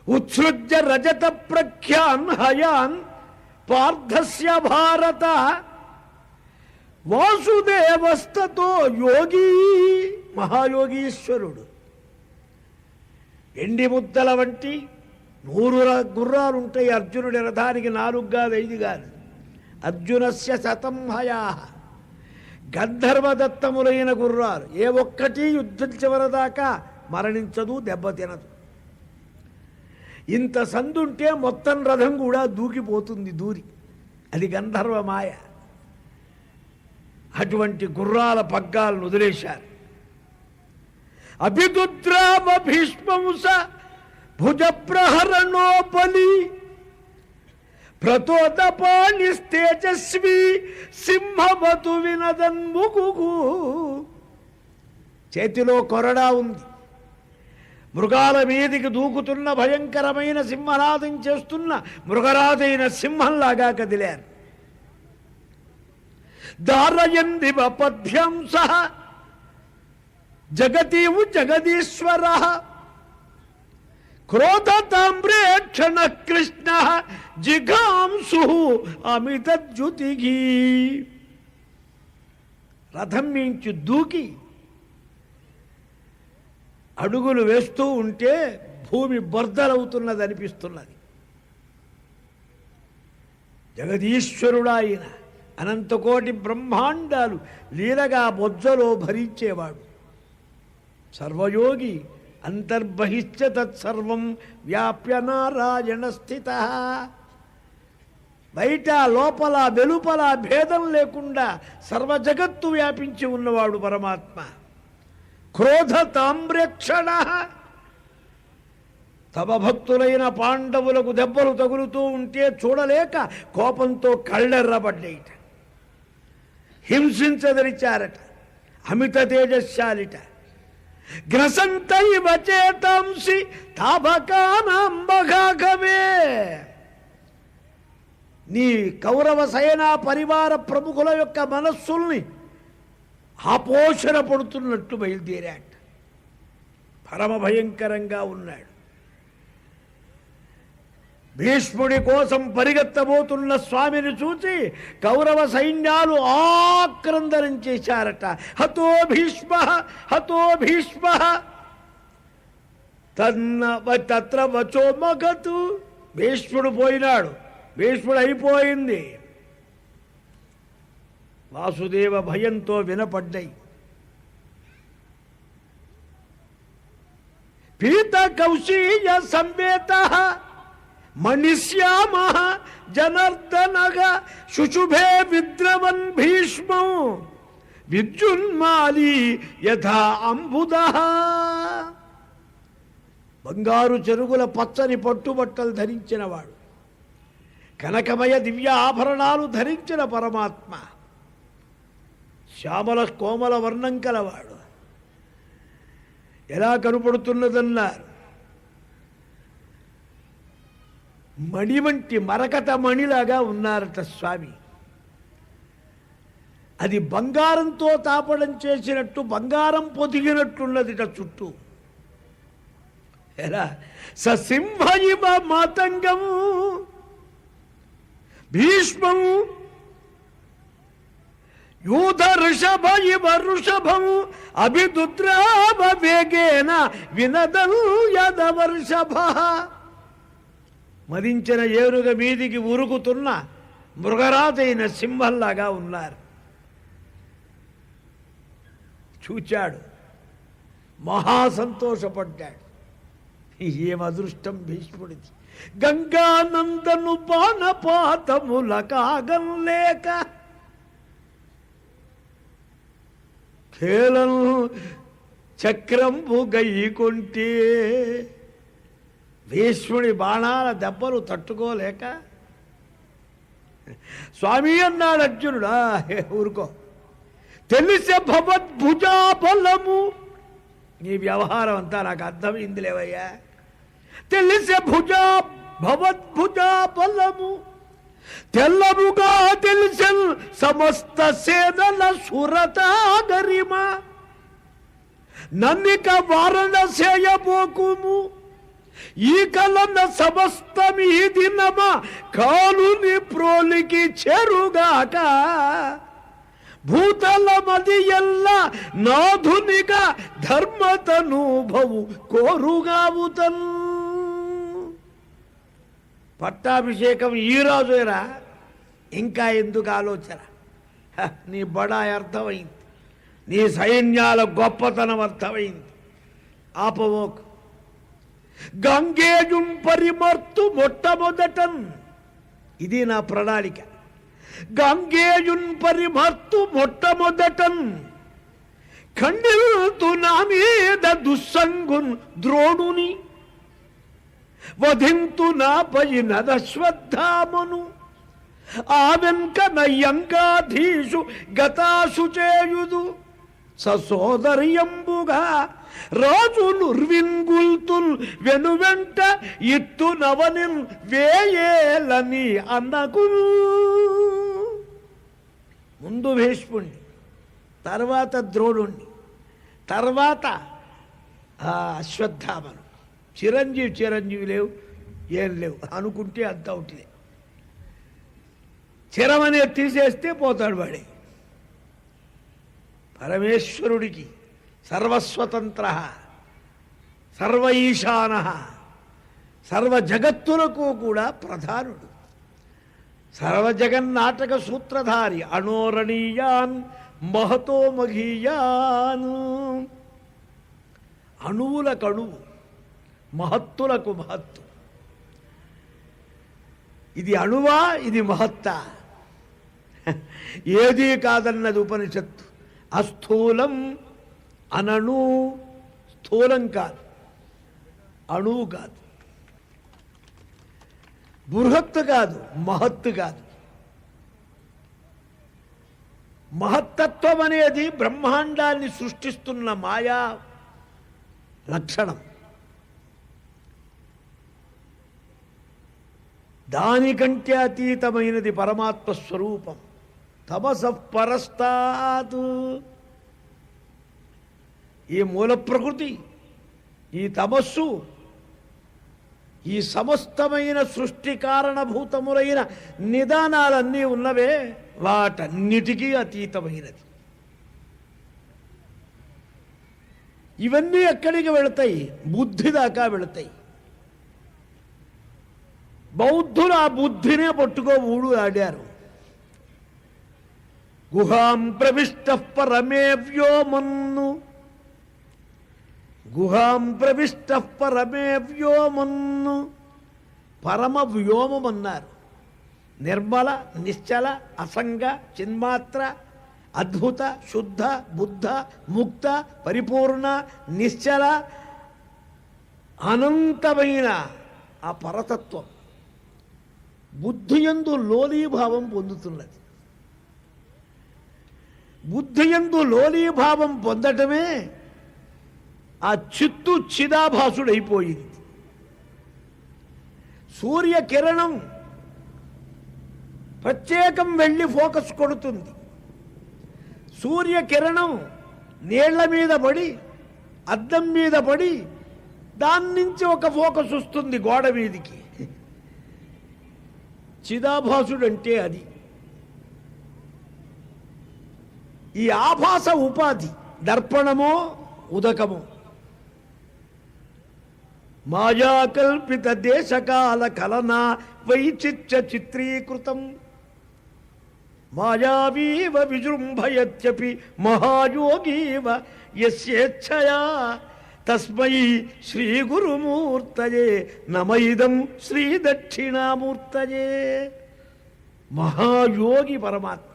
S1: ఉత్సృజ్య రజత ప్రఖ్యాన్ హయాన్ పార్థస్య భారత వాసుదేవస్తతో యోగి, మహాయోగీశ్వరుడు. ఎండి ముద్దల వంటి 100 గుర్రాలుంటాయి అర్జునుడి రథానికి, 4 కాదు 5 కాదు. అర్జునస్య శతం హయా, గంధర్వదత్తములైన గుర్రాలు. ఏ ఒక్కటి యుద్ధం చివరదాకా మరణించదు, దెబ్బతినదు. ఇంత సందుంటే మొత్తం రథం కూడా దూకిపోతుంది దూరి. అది గంధర్వ మాయ. అటువంటి గుర్రాల పగ్గాలను వదిలేశారు. అభిదుద్రామ భీష్మంస భుజ ప్రహరణో బలి ప్రతోదపాణిస్తేజస్వి సింహవతు వినదన్ముగు. చేతిలో కొరడా ఉంది. మృగాల మీదికి దూకుతున్న భయంకరమైన సింహనాదం చేస్తున్న మృగరాజైన సింహంలాగా కదిలారు. దారయందివ పద్భ్యంస జగతీవు జగదీశ్వర క్రోధతామ్రేక్షణ కృష్ణ జిఘాంసు అమితద్యుతిఘీ. రథం మించి దూకి అడుగులు వేస్తూ ఉంటే భూమి బర్దలవుతున్నది అనిపిస్తున్నది. జగదీశ్వరుడాయన అనంతకోటి బ్రహ్మాండాలు లీలగా బొజ్జలో భరించేవాడు. సర్వయోగి అంతర్బహిశ్చ తత్సర్వం వ్యాప్య నారాయణ స్థిత. బయట లోపల వెలుపల భేదం లేకుండా సర్వజగత్తు వ్యాపించి ఉన్నవాడు పరమాత్మ. క్రోధ తామ్రేక్షణ, తమ భక్తులైన పాండవులకు దెబ్బలు తగులుతూ ఉంటే చూడలేక కోపంతో కళ్ళెర్రబడ్డాయిట. హింసించదరిచారట. అమిత తేజశాలిట. గ్రసంతైవ చేతాంసి తాబకానాంబఘాఘవే. నీ కౌరవ సేనా పరివార ప్రముఖుల యొక్క మనస్సుల్ని ఆపోషణ పడుతున్నట్టు బయలుదేరాట. పరమ భయంకరంగా ఉన్నాడు. భీష్ముడి కోసం పరిగెత్తబోతున్న స్వామిని చూసి కౌరవ సైన్యాలు ఆక్రందనం చేశారట. హతో భీష్మ హతో భీష్మ తత్ర వచో మగతు. భీష్ముడు పోయినాడు, భీష్ముడు అయిపోయింది. వాసుదేవ భయంతో వినపడ్డాయి. పీత కౌశీయ సంవేత మణిశ్యామ జనార్దనగా శుశుభే విద్రవన్ భీష్మం విద్యున్మాలి యథా అంబుద. బంగారు చెరుగుల పచ్చని పట్టుబట్టలు ధరించినవాడు, కనకమయ దివ్య ఆభరణాలు ధరించిన పరమాత్మ, శ్యామల కోమల వర్ణం కలవాడు. ఎలా కనపడుతున్నదన్నారు? మణి వంటి మరకత మణిలాగా ఉన్నారట స్వామి. అది బంగారంతో తాపడం చేసినట్టు బంగారం పొదిగినట్టున్నదిట చుట్టూ. ఎలా ససింహ ఇవ మాతంగం భీష్మం యూధ ఋషభ ఇవ ఋషభం అభిదుద్రావ వేగేన వినదం యదవర్షభ. మదించిన ఏనుగ మీదికి ఉరుకుతున్న మృగరాజైన సింహంలాగా ఉన్నారు. చూచాడు, మహాసంతోషపడ్డాడు. ఏం అదృష్టం భీష్ముడిది. గంగానందను బాణపాతముల కాగం లేక కేలం చక్రంబు గయ్యికొంటే. భీష్ముడి బాణాల దెబ్బలు తట్టుకోలేక స్వామి అన్నాడు అర్జునుడా, ఊరుకో. తెలిసే భవద్భుజా బలము. నీ వ్యవహారం అంతా నాకు అర్థమైంది లేవయ్యా. తెలిసే భవద్భుజా బలము తెల్లముగా తెలిసెన్ సమస్త సేనల సురతాగరిమ. నన్నిక వారణ చేయబోకుము ఈ కలన్న సమస్తమీ దినమ కాలుని ప్రోలికి చెరుగాక. భూతల మది ఎల్ల నాధునిగా ధర్మతనుభవు కోరుగావుతన్. పట్టాభిషేకం ఈ రోజురా, ఇంకా ఎందుకు ఆలోచన? నీ బడాయి అర్థమైంది, నీ సైన్యాల గొప్పతనం అర్థమైంది. ఆపవోక్. గంగేజుం పరిమర్తు మొట్టమొదటన్. ఇది నా ప్రణాళిక. గంగేజున్ పరిమర్తు మొట్టమొదటన్ ఖండిల్తు నా మీద దుస్సంగున్ ద్రోణుని వధింతు నాపై నదశ్వత్థామను. ఆ వెంక నయ్యంగాధీషు గతాసు చేయుదు సోదర్యంబుగా రాజు నుర్వింగుల్తుల్ వెనువెంట ఇత్తు నవనిన్ వేయేలని అన్నకు. ముందు భీష్ముణ్ణి, తర్వాత ద్రోణుణ్ణి, తర్వాత అశ్వత్థామను. చిరంజీవి లేవు, ఏం లేవు అనుకుంటే అంత ఒకటిదే. చిరమనే తీసేస్తే పోతాడు వాడే. పరమేశ్వరుడికి సర్వస్వతంత్ర, సర్వ ఈశాన, సర్వ జగత్తులకు కూడా ప్రధానుడు, సర్వజగన్నాటక సూత్రధారి. అణోరణీయాన్ మహతో మఘీయాన్. అణువులకు అణువు, మహత్తులకు మహత్తు. ఇది అణువా, ఇది మహత్తా? ఏదీ కాదన్నది ఉపనిషత్తు. అస్థూలం అనణు. స్థూలం కాదు, అణువు కాదు, బృహత్తు కాదు, మహత్తు కాదు. మహత్తత్వం అనేది బ్రహ్మాండాన్ని సృష్టిస్తున్న మాయా లక్షణం. దానికంటే అతీతమైనది పరమాత్మ స్వరూపం. తమసః పరస్తాత్. ఈ మూల ప్రకృతి, ఈ తమస్సు, ఈ సమస్తమైన సృష్టి కారణభూతములైన నిదానాలన్నీ ఉన్నవే, వాటన్నిటికీ అతీతమైనది. ఇవన్నీ ఎక్కడికి వెళతాయి? బుద్ధి దాకా వెళతాయి. బౌద్ధులు ఆ బుద్ధినే పట్టుకో ఊడు ఆడారు. గుహాం ప్రవిష్టః పరమే వ్యోమన్ను, గుహాం ప్రవిష్టః పరమే వ్యోమన్ను. పరమ వ్యోమమన్నారు. నిర్మల, నిశ్చల, అసంగ, చిన్మాత్ర, అద్భుత, శుద్ధ, బుద్ధ, ముక్త, పరిపూర్ణ, నిశ్చల, అనంతమైన ఆ పరతత్వం బుద్ధియందు లోలీభావం పొందుతున్నది. బుద్ధియందు లోలీభావం పొందటమే ఆ చిత్తు చిదాభాసుడైపోయింది. సూర్యకిరణం ప్రత్యేకం వెళ్ళి ఫోకస్ కొడుతుంది. సూర్యకిరణం నీళ్ల మీద పడి, అద్దం మీద పడి, దాని నుంచి ఒక ఫోకస్ వస్తుంది గోడ మీదికి. చిదాభాసుడంటే అది. ఈ ఆభాస ఉపాధి దర్పణమో ఉదకమో. మాయాకల్పిత దేశకాల కలనా వైచిత్య చిత్రీకృతం మాయావీవ విజృంభయత్యపి మహాయోగీవ యస్యేచ్ఛయా తస్మై శ్రీ గురుమూర్తయే నమైదం శ్రీ దక్షిణామూర్తయే. మహాయోగి పరమాత్మ.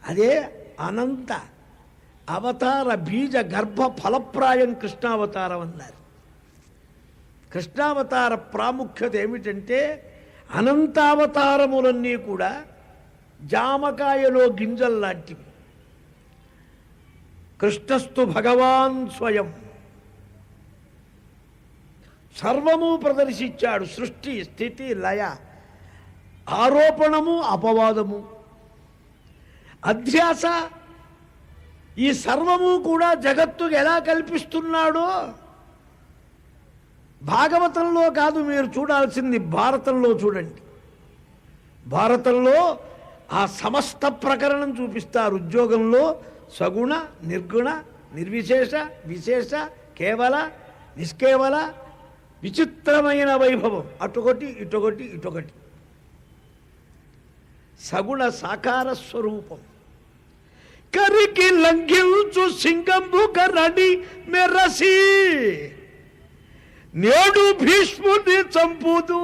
S1: అదే అనంత అవతార బీజ గర్భ ఫలప్రాయం కృష్ణావతారం అన్నారు. కృష్ణావతార ప్రాముఖ్యత ఏమిటంటే అనంతావతారములన్నీ కూడా జామకాయలో గింజల్లాంటివి. కృష్ణస్తు భగవాన్ స్వయం. సర్వము ప్రదర్శించాడు. సృష్టి, స్థితి, లయ, ఆరోపణము, అపవాదము, అధ్యాస, ఈ సర్వము కూడా జగత్తుకు ఎలా కల్పిస్తున్నాడో భాగవతంలో కాదు మీరు చూడాల్సింది, భారతంలో చూడండి. భారతంలో ఆ సమస్త ప్రకరణం చూపిస్తారు. ఉద్యోగంలో సగుణ, నిర్గుణ, నిర్విశేష, విశేష, కేవల, నిష్కేవల, విచిత్రమైన వైభవం. అటొకటి ఇటొకటి ఇటొకటి. సగుణ సాకార స్వరూపం. కరికి లంఘించు సింగంబు కరడి మెరసి నేడు భీష్ముని చంపుదు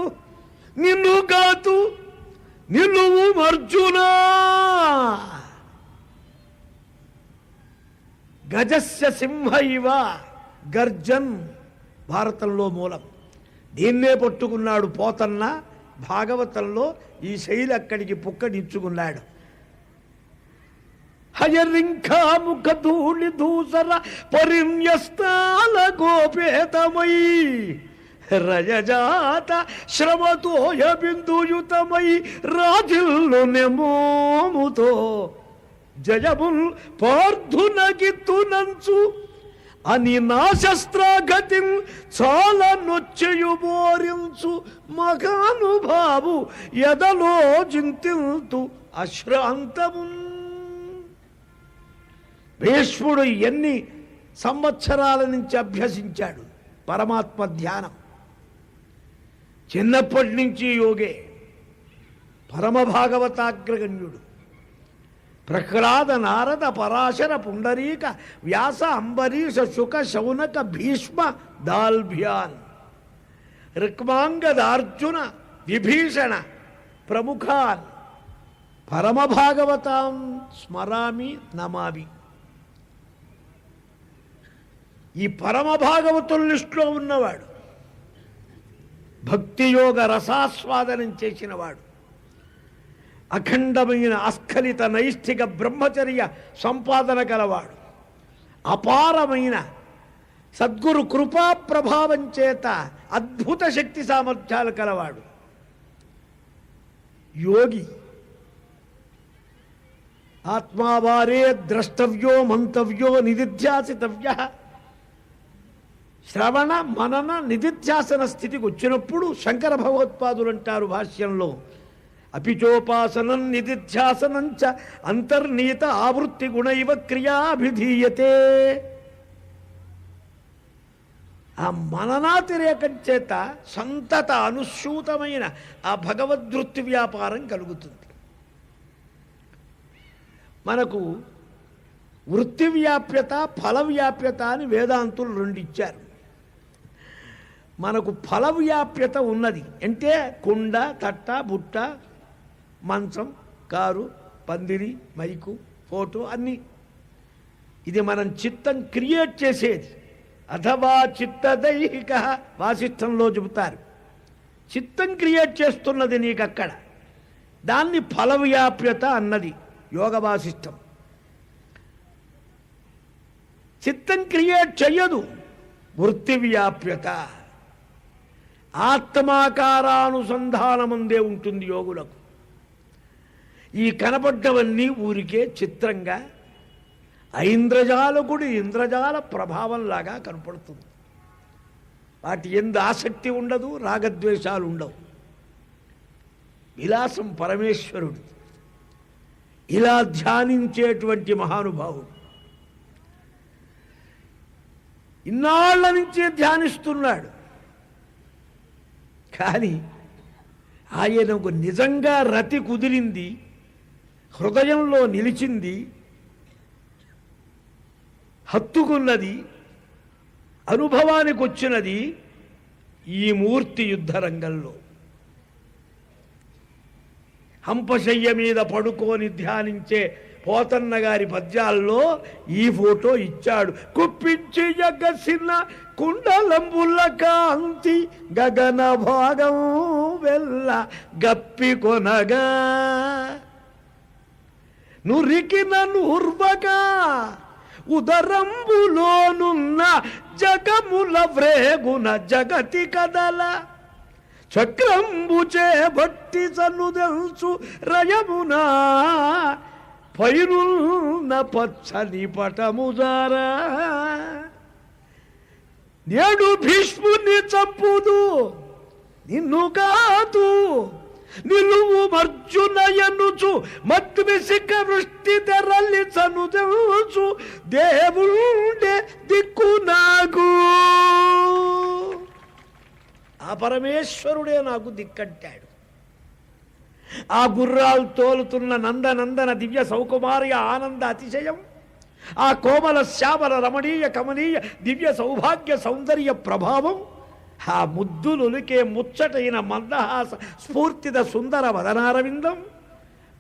S1: నిన్ను కాదు నిలువు అర్జునా. గజస్య సింహ ఇవ గర్జన్ భారతంలో మూలం. దీన్నే పట్టుకున్నాడు పోతన్న. భాగవతంలో ఈ శైలి అక్కడికి పుక్కడించుకున్నాడు. హయరింఖాముఖ ధూళి ధూసర పరిన్యస్తాల గోపేతమై రజజాత శ్రమతోయ బిందుయుతమై రాజిల్లు నెమోముతో జయముల్ పార్థునగిత్తునంచు అని నా శస్త్రాగతి చాలా నొచ్చయు బోరించు మగానుభావు ఎదలో చింతింతు అశ్రాంతము. భీష్ముడు ఎన్ని సంవత్సరాల నుంచి అభ్యసించాడు పరమాత్మ ధ్యానం. చిన్నప్పటి నుంచి యోగే. పరమభాగవతాగ్రగణ్యుడు. ప్రహ్లాద, నారద, పరాశర, పుండరీక, వ్యాస, అంబరీష, శుక, శౌనక, భీష్మ, దాల్భ్యాన్, రుక్మాంగద, అర్జున, విభీషణ ప్రముఖాన్ పరమభాగవతాం స్మరామి నమామి. ఈ పరమభాగవతుల లిస్టులో ఉన్నవాడు. భక్తియోగ రసాస్వాదనం చేసినవాడు. అఖండమైన అస్ఖలిత నైష్ఠిక బ్రహ్మచర్య సంపాదన కలవాడు. అపారమైన సద్గురు కృపా ప్రభావం చేత అద్భుత శక్తి సామర్థ్యాలు కలవాడు యోగి. ఆత్మావారే ద్రష్టవ్యో మంతవ్యో నిధిధ్యాసితవ్య. శ్రవణ మనన నిధిధ్యాసన స్థితికి వచ్చినప్పుడు శంకర భగవత్పాదులు అంటారు భాష్యంలో, అపిచోపాసనం నిధిధ్యాసనం చ అంతర్నీత ఆవృత్తి గుణైవ క్రియాభిధీయతే. ఆ మననాతిరేకం చేత సంతత అనుసూతమైన ఆ భగవద్వృత్తి వ్యాపారం కలుగుతుంది. మనకు వృత్తి వ్యాప్యత ఫల వ్యాప్యత అని వేదాంతులు రెండు ఇచ్చారు. మనకు ఫల వ్యాప్యత ఉన్నది అంటే కుండ, తట్ట, బుట్ట, మంచం, కారు, పందిరి, మైకు, ఫోటో అన్నీ. ఇది మనం చిత్తం క్రియేట్ చేసేది. అథవా చిత్తదైహిక వాసిష్టంలో చెబుతారు. చిత్తం క్రియేట్ చేస్తున్నది నీకు అక్కడ, దాన్ని ఫల వ్యాప్యత అన్నది యోగ వాసిష్టం. చిత్తం క్రియేట్ చెయ్యదు, వృత్తి వ్యాప్యత. ఆత్మాకారానుసంధానముందే ఉంటుంది యోగులకు. ఈ కనపడ్డవన్నీ ఊరికే చిత్రంగా ఐంద్రజాలకుడి ఇంద్రజాల ప్రభావంలాగా కనపడుతుంది. వాటి ఎందు ఆసక్తి ఉండదు, రాగద్వేషాలు ఉండవు. విలాసం పరమేశ్వరుడు. ఇలా ధ్యానించేటువంటి మహానుభావుడు ఇన్నాళ్ల నుంచే ధ్యానిస్తున్నాడు. కానీ ఆయనకు నిజంగా రతి కుదిరింది, హృదయంలో నిలిచింది, హత్తుకున్నది, అనుభవానికి వచ్చినది ఈ మూర్తి యుద్ధరంగంలో. హంపశయ్య మీద పడుకొని ధ్యానించే పోతన్న గారి పద్యాల్లో ఈ ఫోటో ఇచ్చాడు. కుప్పించి జగసిన్న కుండలంబుల కాంతి గగన భాగం వెల్ల గప్పి కొనగా నురికిన నూర్వగా ఉదరంబులోనున్న జగముల వ్రేగున జగతి కదల చక్రంబు చేబట్టి సన్నుదెల్చు రయమునా పైరున్న పచ్చని పటముదారా నేడు భీష్ముని చంపుదు నిన్ను కాదు నిలువు మర్జునయనుచు మద్విసిక వృష్టి తెరల్లి చనుదెల్చు దేవుండే దిక్కు నాకు. ఆ పరమేశ్వరుడే నాకు దిక్కంటాడు. ఆ గుర్రాలు తోలుతున్న నందనందన దివ్య సౌకుమార్య ఆనంద అతిశయం, ఆ కోమల శ్యామల రమణీయ కమనీయ దివ్య సౌభాగ్య సౌందర్య ప్రభావం, ఆ ముద్దులులికే ముచ్చటైన మందహాస స్ఫూర్తిద సుందర వదనారవిందం,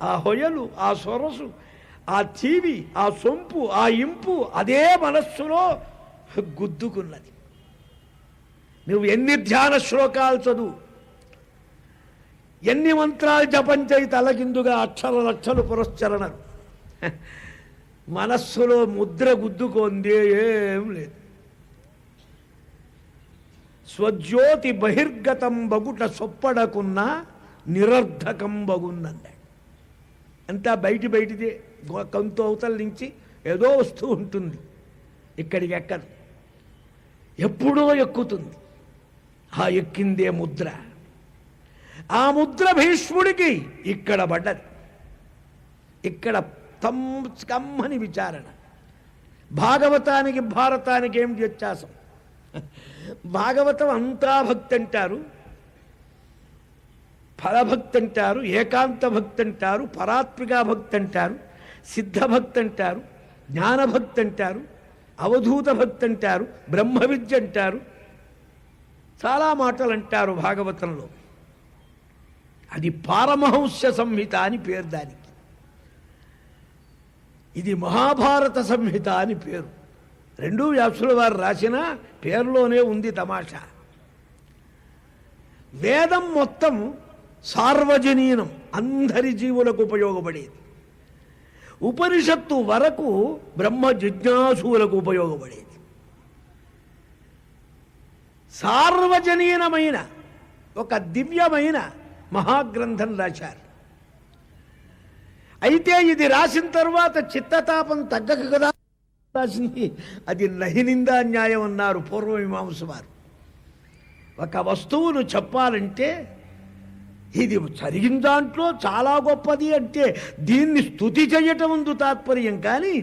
S1: ఆ హొయలు, ఆ సొరసు, ఆ తీవి, ఆ సొంపు, ఆ ఇంపు అదే మనస్సులో గుద్దుకున్నది. నువ్వు ఎన్ని ధ్యాన శ్లోకాలు చదువు, ఎన్ని మంత్రాలు జపం చేయి, తలకిందుగా అక్షర లక్షలు పురస్చరణలు, మనస్సులో ముద్ర గుద్దుకొందే ఏం లేదు. స్వజ్యోతి బహిర్గతం బగుట సొప్పడకున్న నిరర్ధకం బగున్నన్నాడు. అంతా బయటిదే, కంతు అవతల నుంచి ఏదో వస్తూ ఉంటుంది, ఇక్కడికి ఎక్కదు, ఎప్పుడో ఎక్కుతుంది. ఆ ఎక్కిందే ముద్ర. ఆ ముద్ర భీష్ముడికి ఇక్కడ పడ్డది. ఇక్కడ కమ్మని విచారణ. భాగవతానికి భారతానికి ఏమిటి వ్యత్యాసం? భాగవతం అంతా భక్తి అంటారు, ఫలభక్తి అంటారు, ఏకాంత భక్తి అంటారు, పరాత్మికా భక్తి అంటారు, సిద్ధభక్తి అంటారు, జ్ఞానభక్తి అంటారు, అవధూత భక్తి అంటారు, బ్రహ్మ విద్య అంటారు, చాలా మాటలు అంటారు భాగవతంలో. అది పారమహంస్య సంహిత అని పేరు దానికి. ఇది మహాభారత సంహిత అని పేరు. రెండూ వ్యాసుల వారు రాసిన పేరులోనే ఉంది తమాషా. వేదం మొత్తం సార్వజనీనం, అందరి జీవులకు ఉపయోగపడేది. ఉపనిషత్తు వరకు బ్రహ్మ జిజ్ఞాసులకు ఉపయోగపడేది. సార్వజనీనమైన ఒక దివ్యమైన మహాగ్రంథం రాశారు. అయితే ఇది రాసిన తర్వాత చిత్తతాపం తగ్గక కదా రాసింది. అది నహినిందా న్యాయం అన్నారు పూర్వమీమాంస వారు. ఒక వస్తువును చెప్పాలంటే ఇది జరిగిన దాంట్లో చాలా గొప్పది అంటే దీన్ని స్తుతి చేయటం ముందు తాత్పర్యం, కానీ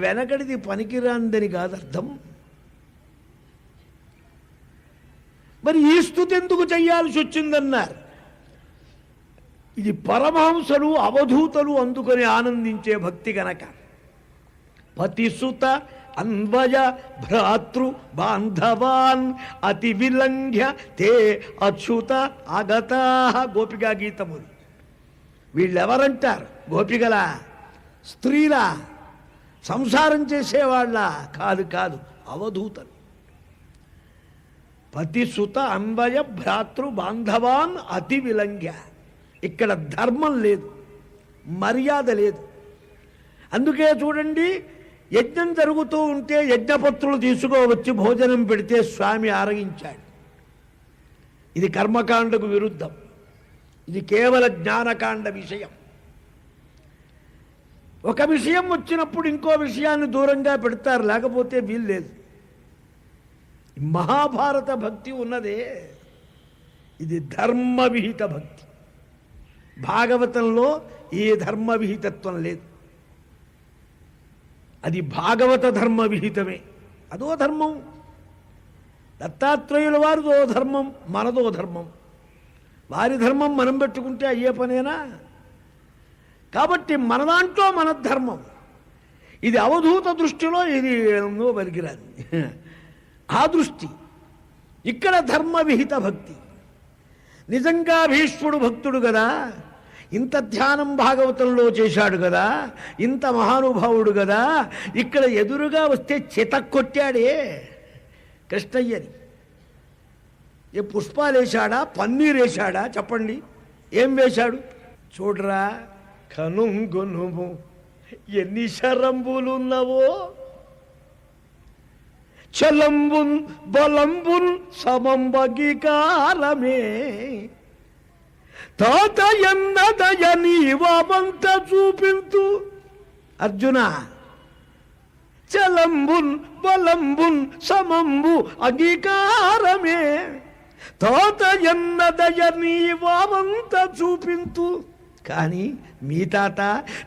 S1: వెనకడిది పనికిరాందని కాదు అర్థం. మరి ఈ స్తుతి ఎందుకు చెయ్యాల్సి వచ్చిందన్నారు. ఇది పరమహంసలు అవధూతలు అందుకొని ఆనందించే భక్తి గనక. పతిసుత అన్వయ భ్రాతృ బాంధవాన్ అతి విలంఘ్య తే అచ్యుత ఆగతా గోపికా గీతములు. వీళ్ళెవరంటారు? గోపికల, స్త్రీలా, సంసారం చేసేవాళ్ళ? కాదు కాదు, అవధూతలు. పతిసుత అన్వయ భ్రాతృ బాంధవాన్ అతి విలంఘ్య. ఇక్కడ ధర్మం లేదు, మర్యాద లేదు. అందుకే చూడండి, యజ్ఞం జరుగుతూ ఉంటే యజ్ఞపత్రులు తీసుకోవచ్చి భోజనం పెడితే స్వామి ఆరగించాడు. ఇది కర్మకాండకు విరుద్ధం. ఇది కేవల జ్ఞానకాండ విషయం. ఒక విషయం వచ్చినప్పుడు ఇంకో విషయాన్ని దూరంగా పెడతారు, లేకపోతే వీల్లేదు. మహాభారత భక్తి ఉన్నదే, ఇది ధర్మ విహిత భక్తి. భాగవతంలో ఈ ధర్మ విహితత్వం లేదు. అది భాగవత ధర్మ విహితమే. అదో ధర్మం. దత్తాత్రేయుల వారిదో ధర్మం, మనదో ధర్మం. వారి ధర్మం మనం పెట్టుకుంటే అయ్యే పనేనా? కాబట్టి మన దాంట్లో మన ధర్మం. ఇది అవధూత దృష్టిలో ఇది పనికిరాదు, ఆ దృష్టి. ఇక్కడ ధర్మ విహిత భక్తి. నిజంగా భీష్ముడు భక్తుడు కదా, ఇంత ధ్యానం భాగవతంలో చేశాడు కదా, ఇంత మహానుభావుడు కదా, ఇక్కడ ఎదురుగా వస్తే చితక్కొట్టాడే కృష్ణయ్యని. ఏ పుష్పాలు వేశాడా, పన్నీరు వేశాడా? చెప్పండి, ఏం వేశాడు? చూడరా కనుంగునుము ఎన్ని శరంబులున్నవో, చలంబున్ బలంబున్ సమంబగీకారమే, తాత ఎన్నదయ నీవంత చూపింతు. అర్జున, చలంబున్ బలంబున్ సమంబు అంగీకారమే, తాత ఎన్నదయ నీవంత చూపింతు. కానీ మీ తాత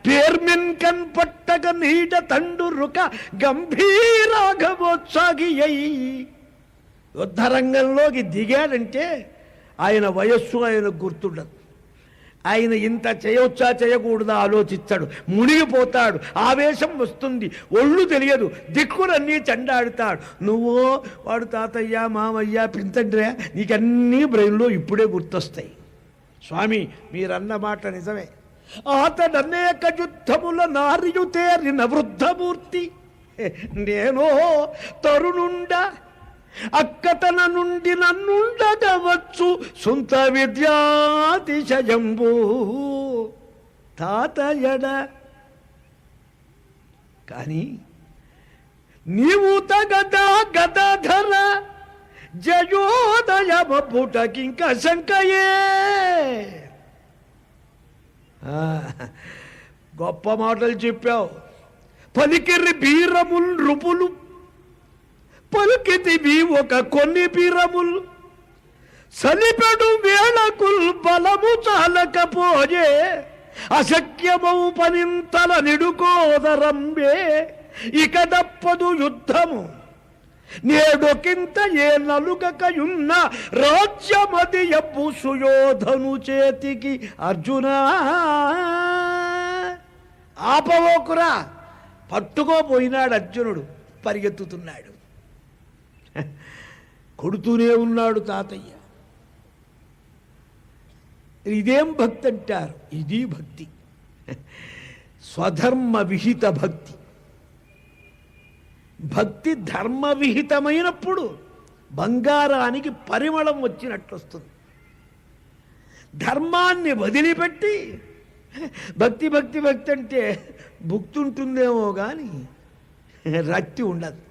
S1: పేర్మిన్ కన్పట్టక నీట తండురుక గంభీరాఘవోత్సాగి అయి యుద్ధరంగంలోకి దిగాడంటే ఆయన వయస్సు ఆయన గుర్తుండదు. ఆయన ఇంత చేయొచ్చా చేయకూడదా ఆలోచిస్తాడు, మునిగిపోతాడు, ఆవేశం వస్తుంది, ఒళ్ళు తెలియదు, దిక్కులన్నీ చెండాడుతాడు. నువ్వో వాడు తాతయ్య మామయ్య పింతండ్రా, నీకన్నీ బ్రెయిన్లో ఇప్పుడే గుర్తొస్తాయి. స్వామి మీరన్న మాట నిజమే. అతడనేక యుద్ధముల నారియుతేరిన వృద్ధమూర్తి, నేనో తరుణుండ అక్కతన నుండి నన్నుండగవచ్చు సొంత విద్యాతిశయంబు తాతయడ. కానీ నీవు తగదా గదాధర జయోదయమపుటకింక శంకయే. గొప్ప మాటలు చెప్పావు. పలికిరి బీరముల్ నృపులు, పలికితివి ఒక కొన్ని బీరములు, సలిపెడు వేళకుల్ బలము చాలకపోయే, అశక్యమౌ పనింతల నిడుకోదరంబే, ఇక దప్పదు యుద్ధము నేడొకింత ఏ నలుగకయున్న రాజ్యమది ఎప్పు సుయోధను చేతికి. అర్జున ఆపవోకురా, పట్టుకోపోయినాడు అర్జునుడు, పరిగెత్తుతున్నాడు, కొడుతూనే ఉన్నాడు తాతయ్య. ఇదేం భక్తి అంటారు? ఇది భక్తి, స్వధర్మ విహిత భక్తి. భక్తి ధర్మ విహితమైనప్పుడు బంగారానికి పరిమళం వచ్చినట్లు వస్తుంది. ధర్మాన్ని వదిలిపెట్టి భక్తి భక్తి భక్తి అంటే భక్తి ఉంటుందేమో కానీ రక్తి ఉండదు.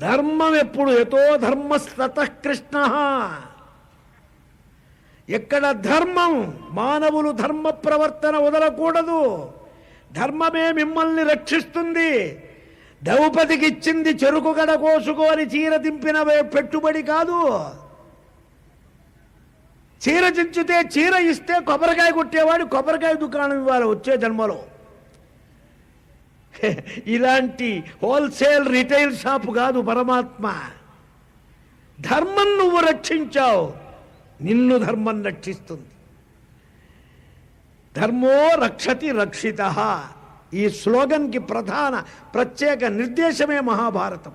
S1: ధర్మం ఎప్పుడు యతో ధర్మస్తతః కృష్ణ. ఎక్కడ ధర్మం, మానవులు ధర్మ ప్రవర్తన వదలకూడదు. ధర్మమే మిమ్మల్ని రక్షిస్తుంది. ద్రౌపదికి ఇచ్చింది చెరుకు గడ కోసుకొని చీర దింపిన పెట్టుబడి కాదు. చీర చించితే చీర ఇస్తే కొబ్బరికాయ కొట్టేవాడు కొబ్బరికాయ దుకాణం ఇవ్వాలి వచ్చే జన్మలో. ఇలాంటి హోల్సేల్ రిటైల్ షాపు కాదు పరమాత్మ. ధర్మం నువ్వు రక్షించావు, నిన్ను ధర్మం రక్షిస్తుంది. ధర్మో రక్షతి రక్షిత. ఈ స్లోగన్కి ప్రధాన ప్రత్యేక నిర్దేశమే మహాభారతం.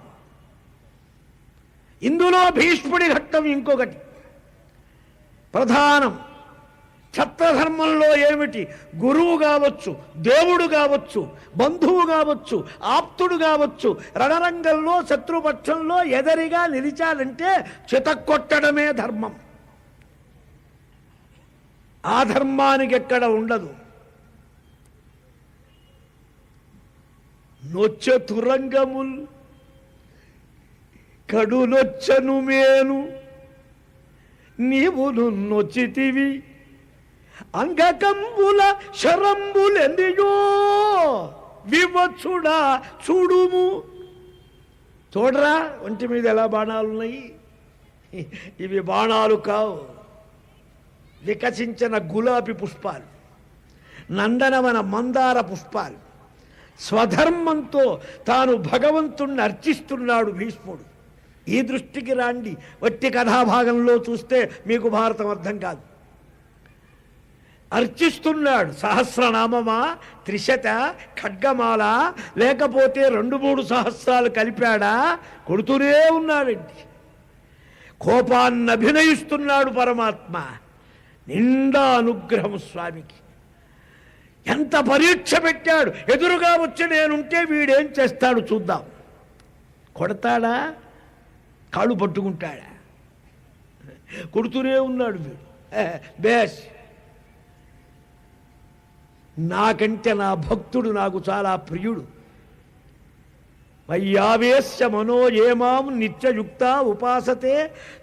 S1: ఇందులో భీష్ముడి ఘట్టం ఇంకొకటి ప్రధానం. క్షత్రధర్మంలో ఏమిటి? గురువు కావచ్చు, దేవుడు కావచ్చు, బంధువు కావచ్చు, ఆప్తుడు కావచ్చు, రణరంగంలో శత్రుపక్షంలో ఎదరిగా నిలిచాడంటే చితక్కొట్టడమే ధర్మం. ఆ ధర్మానికి ఎక్కడ ఉండదు. నొచ్చ తురంగముల్ కడునొచ్చను మేను నీవును నొచ్చితివి అంగకంబుల శరంబులెందియో వివచ్చుడా చూడుము. చూడరా ఒంటి మీద ఎలా బాణాలున్నాయి. ఇవి బాణాలు కావు, వికసించిన గులాబీ పుష్పాలు, నందనవన మందార పుష్పాలు. స్వధర్మంతో తాను భగవంతుణ్ణి అర్చిస్తున్నాడు భీష్ముడు. ఈ దృష్టికి రాండి. వట్టి కథాభాగంలో చూస్తే మీకు భారతం అర్థం కాదు. అర్చిస్తున్నాడు. సహస్రనామమా, త్రిశత, ఖడ్గమాల, లేకపోతే 2-3 సహస్రాలు కలిపాడా? కొడుతూనే ఉన్నాడండి. కోపాన్ని అభినయిస్తున్నాడు పరమాత్మ. నిండా అనుగ్రహం స్వామికి. ఎంత పరీక్ష పెట్టాడు. ఎదురుగా వచ్చి నేనుంటే వీడేం చేస్తాడు చూద్దాం. కొడతాడా, కాళ్ళు పట్టుకుంటాడా? కొడుతూనే ఉన్నాడు వీడు. బేస్. నాకంటే నా భక్తుడు నాకు చాలా ప్రియుడు. మయ్యావేశ్య మనో ఏమాం నిత్యయుక్త ఉపాసతే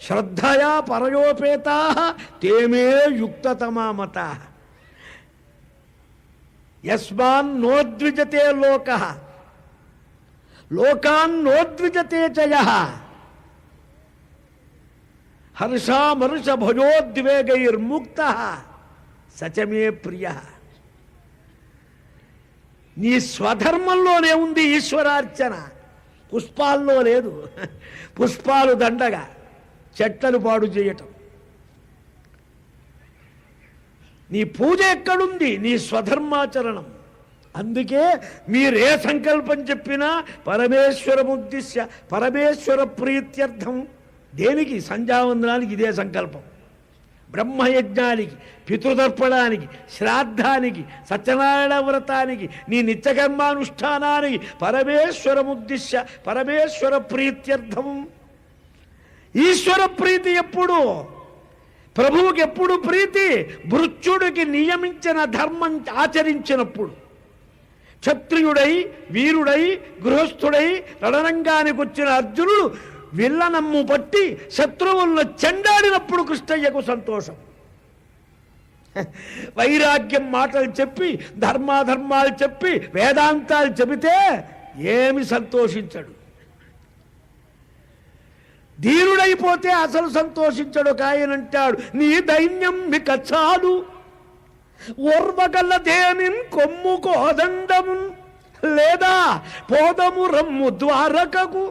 S1: శ్రద్ధయా పరయోపేతా తేమే యుక్తతమామత. యస్మాన్ నోద్విజతే లోకః లోకాన్ నోద్విజతే చ యః హర్షామర్ష భయోద్వేగైర్ముక్తః సచమే ప్రియః. నీ స్వధర్మంలోనే ఉంది ఈశ్వరార్చన, పుష్పాల్లో లేదు. పుష్పాలు దండగా, చెట్లను పాడు చేయటం. నీ పూజ ఎక్కడుంది? నీ స్వధర్మాచరణం. అందుకే మీరే సంకల్పం చెప్పినా పరమేశ్వరముద్దిశ్య పరమేశ్వర ప్రీత్యర్థం. దేనికి? సంధ్యావందనానికి ఇదే సంకల్పం. బ్రహ్మయజ్ఞానికి, పితృతర్పణానికి, శ్రాద్ధానికి, సత్యనారాయణ వ్రతానికి, నీ నిత్యకర్మానుష్ఠానానికి పరమేశ్వరముద్దిశ్య పరమేశ్వర ప్రీత్యర్థం. ఈశ్వర ప్రీతి ఎప్పుడు? ప్రభువుకి ఎప్పుడు ప్రీతి? భృత్యుడికి నియమించిన ధర్మం ఆచరించినప్పుడు. క్షత్రియుడై, వీరుడై, గృహస్థుడై రణరంగానికి వచ్చిన అర్జునుడు విల్లనమ్ము పట్టి శత్రువులను చెండాడినప్పుడు కృష్ణయ్యకు సంతోషం. వైరాగ్యం మాటలు చెప్పి, ధర్మాధర్మాలు చెప్పి, వేదాంతాలు చెబితే ఏమి సంతోషించడు. ధీరుడైపోతే అసలు సంతోషించడు. కాయనంటాడు, నీ దైన్యం మిక చాలు ఓర్వగలదేనిన్ కొమ్ము కోదండము లేదా పోదము రమ్ము ద్వారకకు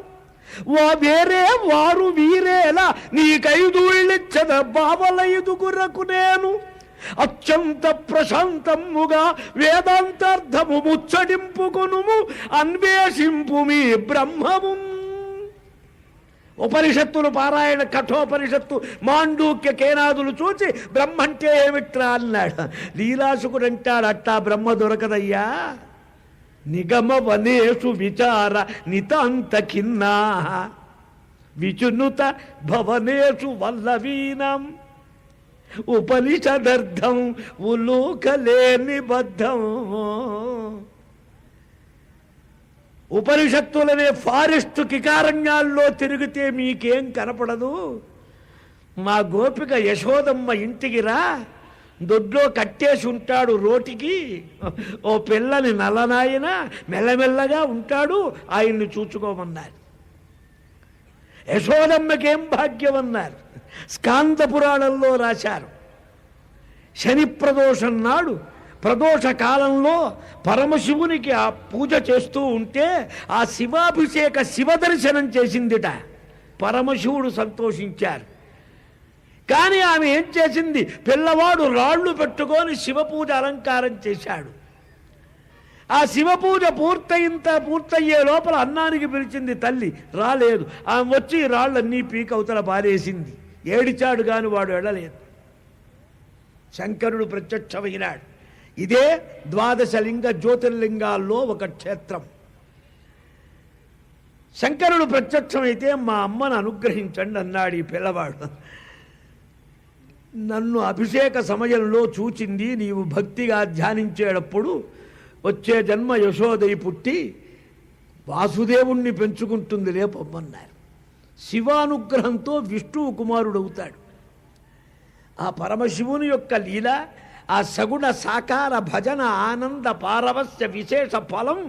S1: వేరే వారు వీరేలా నీకైదుళ్ళిచ్చద బావలైదుగురకు నేను అత్యంత ప్రశాంతముగా వేదాంతార్థము ముచ్చడింపుకొనుము అన్వేషింపు మీ బ్రహ్మము. ఉపనిషత్తులు పారాయణ, కఠోపనిషత్తు, మాండూక్య కేనాదులు చూచి బ్రహ్మంటే ఏమిట్రా అన్నాడు. లీలాసుకుడు అంటాడు, అట్టా బ్రహ్మ దొరకదయ్యా. నిగమ వనేషు విచార నితాంత ఖిన్నా విచునుత భవనేషు వల్లవీనం ఉపనిషదర్థం ఉలూకలే నిబద్ధం. ఉపనిషత్తులనే ఫారెస్ట్ కికారణ్యాల్లో తిరిగితే మీకేం కనపడదు. మా గోపిక యశోదమ్మ ఇంటికి రా, దొడ్లో కట్టేసి ఉంటాడు రోటికి, ఓ పిల్లని నల్లనాయన మెల్లమెల్లగా ఉంటాడు, ఆయన్ని చూచుకోమన్నారు. యశోదమ్మకేం భాగ్యం అన్నారు. స్కాంద పురాణంలో రాశారు. శని ప్రదోషం నాడు, ప్రదోష కాలంలో పరమశివునికి ఆ పూజ చేస్తూ ఉంటే ఆ శివాభిషేక శివదర్శనం చేసిందిట. పరమశివుడు సంతోషించారు. కానీ ఆమె ఏం చేసింది, పిల్లవాడు రాళ్ళు పెట్టుకొని శివపూజ అలంకారం చేశాడు. ఆ శివపూజ పూర్తయ్యే లోపల అన్నానికి పిలిచింది తల్లి, రాలేదు. ఆమె వచ్చి రాళ్ళన్నీ పీకవతల పారేసింది. ఏడిచాడు గాని వాడు ఎడలేదు. శంకరుడు ప్రత్యక్షమైనాడు. ఇదే ద్వాదశలింగ జ్యోతిర్లింగాల్లో ఒక క్షేత్రం. శంకరుడు ప్రత్యక్షమైతే మా అమ్మను అనుగ్రహించండి అన్నాడు ఈ పిల్లవాడు. నన్ను అభిషేక సమయంలో చూచింది, నీవు భక్తిగా ధ్యానించేటప్పుడు వచ్చే జన్మ యశోదై పుట్టి వాసుదేవుణ్ణి పెంచుకుంటుంది లేపమ్మన్నారు. శివానుగ్రహంతో విష్ణువు కుమారుడవుతాడు. ఆ పరమశివుని యొక్క లీల, ఆ సగుణ సాకార భజన ఆనంద పారవస్య విశేష ఫలం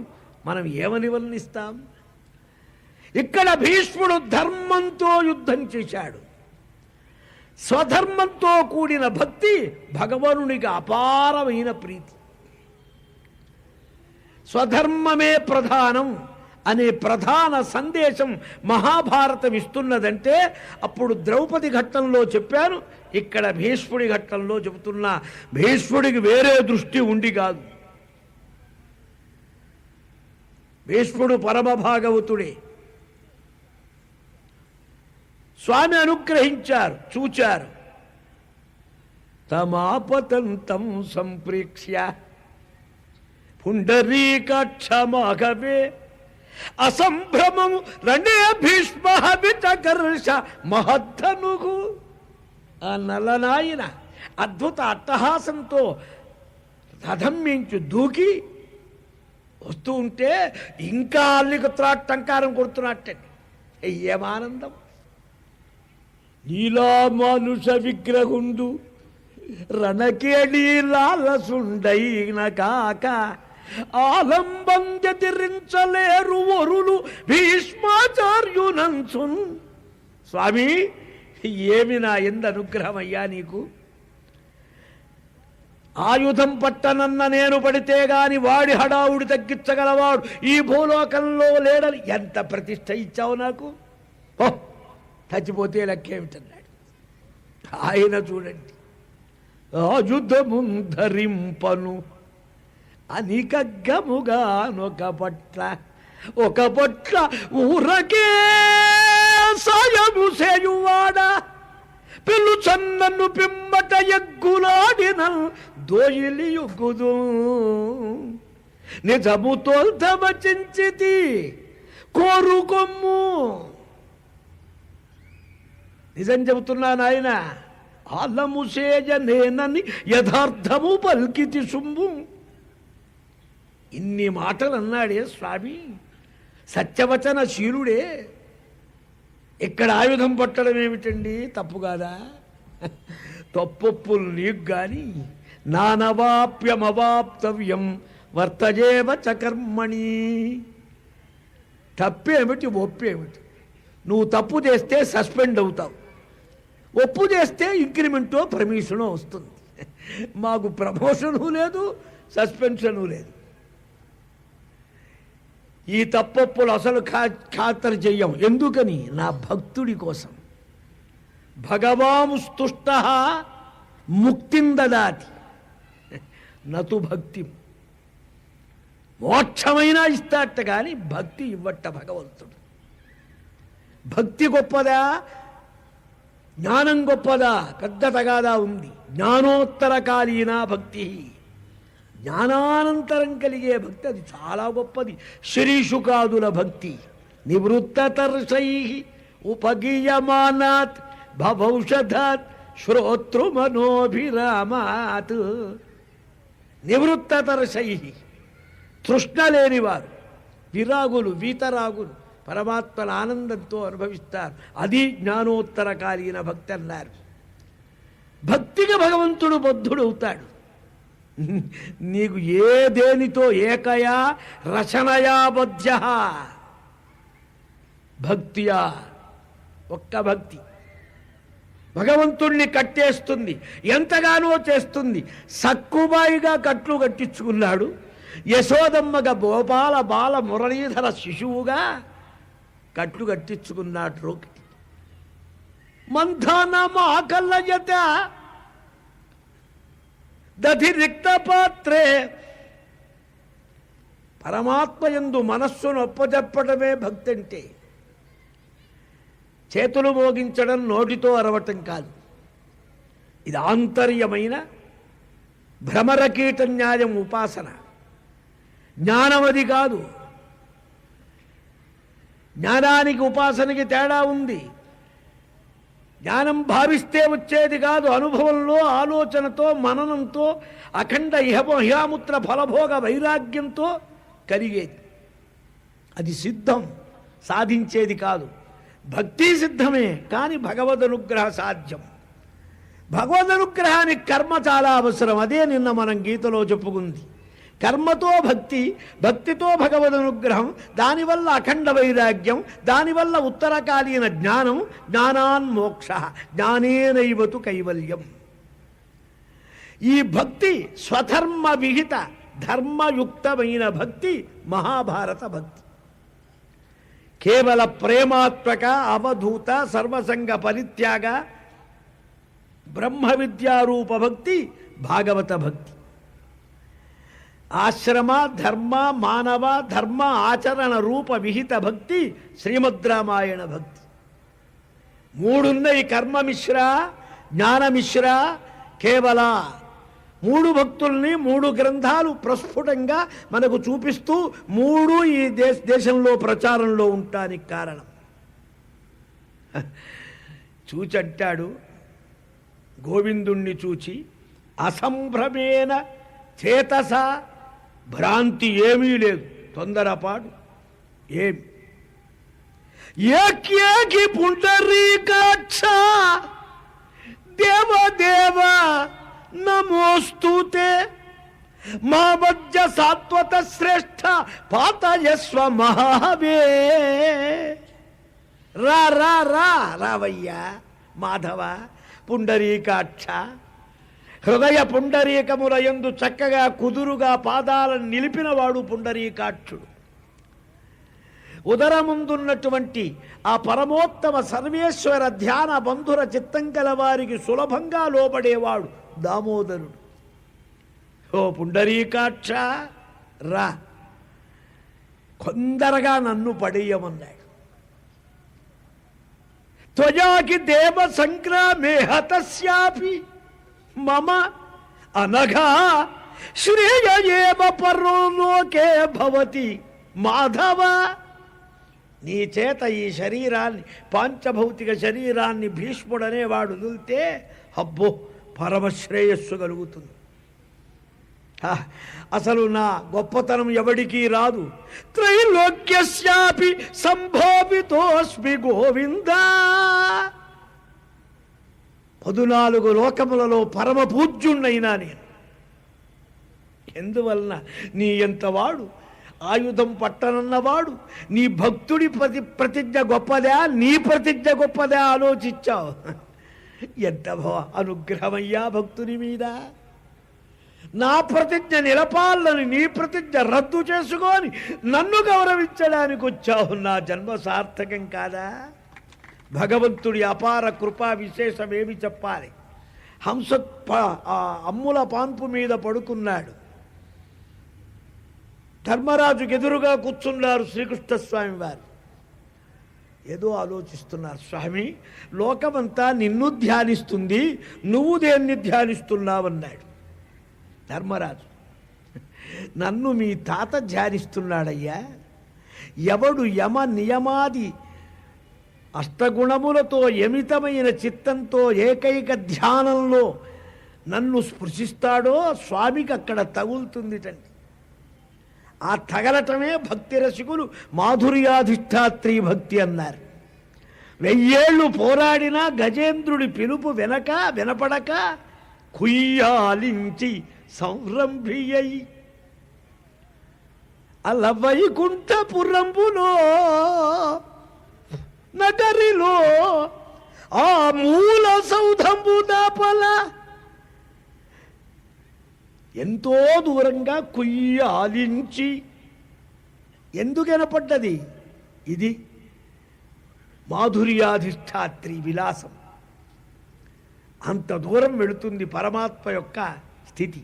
S1: మనం ఏమని వర్ణిస్తాం. ఇక్కడ భీష్ముడు ధర్మంతో యుద్ధం చేశాడు. స్వధర్మంతో కూడిన భక్తి భగవానునికి అపారమైన ప్రీతి. స్వధర్మమే ప్రధానం అనే ప్రధాన సందేశం మహాభారతం ఇస్తున్నదంటే అప్పుడు ద్రౌపది ఘట్టంలో చెప్పాను, ఇక్కడ భీష్ముడి ఘట్టంలో చెబుతున్నా. భీష్ముడికి వేరే దృష్టి ఉండి కాదు. భీష్ముడు పరమ భాగవతుడే. స్వామి అనుగ్రహించారు, చూచారు. తమాపతంతం సంప్రేక్ష్య పుండరీకాక్షమాఘవే అసంభ్రమం రణే భీష్మ విచకర్ష మహద్ధనుగు. ఆ నల్లనాయన అద్భుత అట్టహాసంతో రథం మించు దూకి వస్తూ ఉంటే ఇంకా అల్లికి త్రాటంకారం కొడుతున్నట్టండి. ఏమానందం! నీలా మానుష విగ్రహుండు రణకేళీ లాలసుండైన కాక ఆలంబంజతిరించలేరు వరులు భీష్మాచార్యునంచున్. స్వామి, ఏమి నా ఎందు అనుగ్రహం అయ్యా నీకు. ఆయుధం పట్టనన్న నేను పడితే గాని వాడి హడావుడి తగ్గించగలవాడు ఈ భూలోకంలో లేడని ఎంత ప్రతిష్ట ఇచ్చావు నాకు. ఓ, చచ్చిపోతే లెక్కేమిటన్నాడు ఆయన. చూడండి, ఆయుధముంధరింపను అనికగ్గముగానొక పట్ల ఊరకే సాయము సేయువాడా పిలుచన్నను పిమ్మట ఎగ్గులాడిన దోయిలియుగుదు నిజము తోల్తమచించితి కోరుకొమ్ము. నిజం చెబుతున్నా నాయన, ఆలముసేయనేనని యథార్థము పల్కితి సుంబు. ఇన్ని మాటలు అన్నాడే స్వామి, సత్యవచన శీలుడే. ఇక్కడ ఆయుధం పట్టడం ఏమిటండి, తప్పు కాదా? తప్పొప్పులు నీకు కానీ నానవాప్యమవాప్తవ్యం వర్తజేవ చకర్మణి. తప్పేమిటి, ఒప్పేమిటి? నువ్వు తప్పు చేస్తే సస్పెండ్ అవుతావు, ఒప్పు చేస్తే ఇంక్రిమెంటో పర్మిషనో వస్తుంది. మాకు ప్రమోషను లేదు, సస్పెన్షను లేదు. ఈ తప్పొప్పులు అసలు ఖాతరు చెయ్యం. ఎందుకని? నా భక్తుడి కోసం. భగవాము స్తుష్ట ముక్తిం దదాతి నతు భక్తి. మోక్షమైనా ఇస్తాట కానీ భక్తి ఇవ్వట్ట భగవంతుడు. భక్తి గొప్పదా, జ్ఞానం గొప్పదా? పెద్ద తగాదా ఉంది. జ్ఞానోత్తరకాలీన భక్తి, జ్ఞానానంతరం కలిగే భక్తి, అది చాలా గొప్పది. శ్రీశుకాదుల భక్తి. నివృత్తతర్షై ఉపగీయమానాత్ భవౌషధాత్ శ్రోతృమనోభిరామాత్. నివృత్తతర్షై, తృష్ణ లేనివారు, విరాగులు వీతరాగులు పరమాత్మల ఆనందంతో అనుభవిస్తారు. అది జ్ఞానోత్తరకాలీన భక్తి అన్నారు. భక్తిగా భగవంతుడు బద్ధుడవుతాడు. నీకు ఏ దేనితో ఏకయా రచనయా బధ్య భక్తియా, ఒక్క భక్తి భగవంతుణ్ణి కట్టేస్తుంది, ఎంతగానో చేస్తుంది. సక్కుబాయిగా కట్లు కట్టించుకున్నాడు. యశోదమ్మగా గోపాల బాల మురళీధర శిశువుగా కట్లు కట్టించుకున్నాడు. రోగిటి మంథానమాకల్లయత దధి రిక్త పాత్రే. పరమాత్మయందు మనస్సును ఒప్పజెప్పడమే భక్తి అంటే. చేతులు మోగించడం, నోటితో అరవటం కాదు. ఇది ఆంతర్యమైన భ్రమరకీట న్యాయం ఉపాసన. జ్ఞానం అది కాదు. జ్ఞానానికి ఉపాసనకి తేడా ఉంది. జ్ఞానం భావిస్తే వచ్చేది కాదు, అనుభవంలో ఆలోచనతో మననంతో అఖండ ఇహముత్ర ఫలభోగ వైరాగ్యంతో కలిగేది. అది సిద్ధం, సాధించేది కాదు. భక్తి సిద్ధమే, కానీ భగవదనుగ్రహ సాధ్యం. భగవదనుగ్రహానికి కర్మ చాలా అవసరం. అదే నిన్న మనం గీతలో చెప్పుకుంది. కర్మతో భక్తి, భక్తితో భగవదనుగ్రహం, దానివల్ల అఖండ వైరాగ్యం, దానివల్ల ఉత్తరకాలీన జ్ఞానం, జ్ఞానాన్మోక్ష, జ్ఞానేనైవతు కైవల్యం. ఈ భక్తి స్వధర్మ విహిత ధర్మయుక్తమైన భక్తి మహాభారత భక్తి. కేవల ప్రేమాత్మక అవధూత సర్వసంగ పరిత్యాగ బ్రహ్మ విద్యారూప భక్తి భాగవత భక్తి. ఆశ్రమ ధర్మ మానవ ధర్మ ఆచరణ రూప విహిత భక్తి శ్రీమద్రామాయణ భక్తి. మూడున్నయి: కర్మమిశ్ర, జ్ఞానమిశ్ర, కేవల. మూడు భక్తుల్ని మూడు గ్రంథాలు ప్రస్ఫుటంగా మనకు చూపిస్తూ మూడు ఈ దేశంలో ప్రచారంలో ఉండటానికి కారణం. చూచంటాడు గోవిందుణ్ణి చూచి, అసంభ్రమేణ చేతస, భ్రాంతి ఏమీ లేదు, తొందరపాటు ఏమి. ఏక్యేకి పుండరీకాక్ష దేవదేవ నమోస్తుతే మా మధ్య సాత్వత శ్రేష్ఠ పాతయస్వ మహావే. రా రా రా రావయ్యా మాధవ పుండరీకాక్ష. హృదయ పుండరీకములయందు చక్కగా కుదురుగా పాదాలను నిలిపినవాడు పుండరీకాక్షుడు. ఉదరముందున్నటువంటి ఆ పరమోత్తమ సర్వేశ్వర ధ్యాన బంధుర చిత్తం కలవారికి సులభంగా లోబడేవాడు దామోదరుడు. ఓ పుండరీకాక్ష రా, కొందరగా నన్ను పడేయమన్నాడు. త్వయాకి దేవ సంగ్రామే హతస్యాపి మమ అనఘా శ్రేయేవ పరలోకే భవతి మాధవ. నీ చేత ఈ శరీరాన్ని, పాంచభౌతిక శరీరాన్ని భీష్ముడనేవాడు వదిలితే అబ్బో పరమశ్రేయస్సు కలుగుతుంది. అసలు నా గొప్పతనం ఎవడికి రాదు. త్రైలోక్యస్యాపి సంభోపితోస్మి గోవింద. 14 లోకములలో పరమ పూజ్యుణ్ణైనా నేను. ఎందువలన నీ ఎంతవాడు, ఆయుధం పట్టనన్నవాడు, నీ భక్తుడి ప్రతిజ్ఞ గొప్పదా, నీ ప్రతిజ్ఞ గొప్పదా ఆలోచించావు. ఎంత అనుగ్రహమయ్యా భక్తుని మీద. నా ప్రతిజ్ఞ నిలపాలని నీ ప్రతిజ్ఞ రద్దు చేసుకొని నన్ను గౌరవించడానికి వచ్చావు. నా జన్మ సార్థకం కాదా? భగవంతుడి అపార కృపా విశేషమేమి చెప్పాలి. హంస అమ్ముల పాన్పు మీద పడుకున్నాడు. ధర్మరాజుకు ఎదురుగా కూర్చున్నారు శ్రీకృష్ణస్వామి వారు. ఏదో ఆలోచిస్తున్నారు. స్వామి, లోకమంతా నిన్ను ధ్యానిస్తుంది, నువ్వు దేన్ని ధ్యానిస్తున్నావన్నాడు ధర్మరాజు. నన్ను మీ తాత ధ్యానిస్తున్నాడయ్యా. ఎవడు యమ నియమాది అష్టగుణములతో యమితమైన చిత్తంతో ఏకైక ధ్యానంలో నన్ను స్పృశిస్తాడో స్వామికి అక్కడ తగులుతుంది తండ్రి. ఆ తగలటమే భక్తి రసికులు మాధుర్యాధిష్టాత్రి భక్తి అన్నారు. 1000 ఏళ్ళు పోరాడినా గజేంద్రుడి పిలుపు వినపడక కుయ్యాలించి సంరంభియ్యై అల వైకుంఠపురంబులో నగరిలో ఆ మూల సౌధంబు దాపల ఎంతో దూరంగా కుయ్యి ఆలించి ఎందుకు వినపడ్డది? ఇది మాధుర్యాధిష్టాత్రి విలాసం. అంత దూరం వెళుతుంది పరమాత్మ యొక్క స్థితి.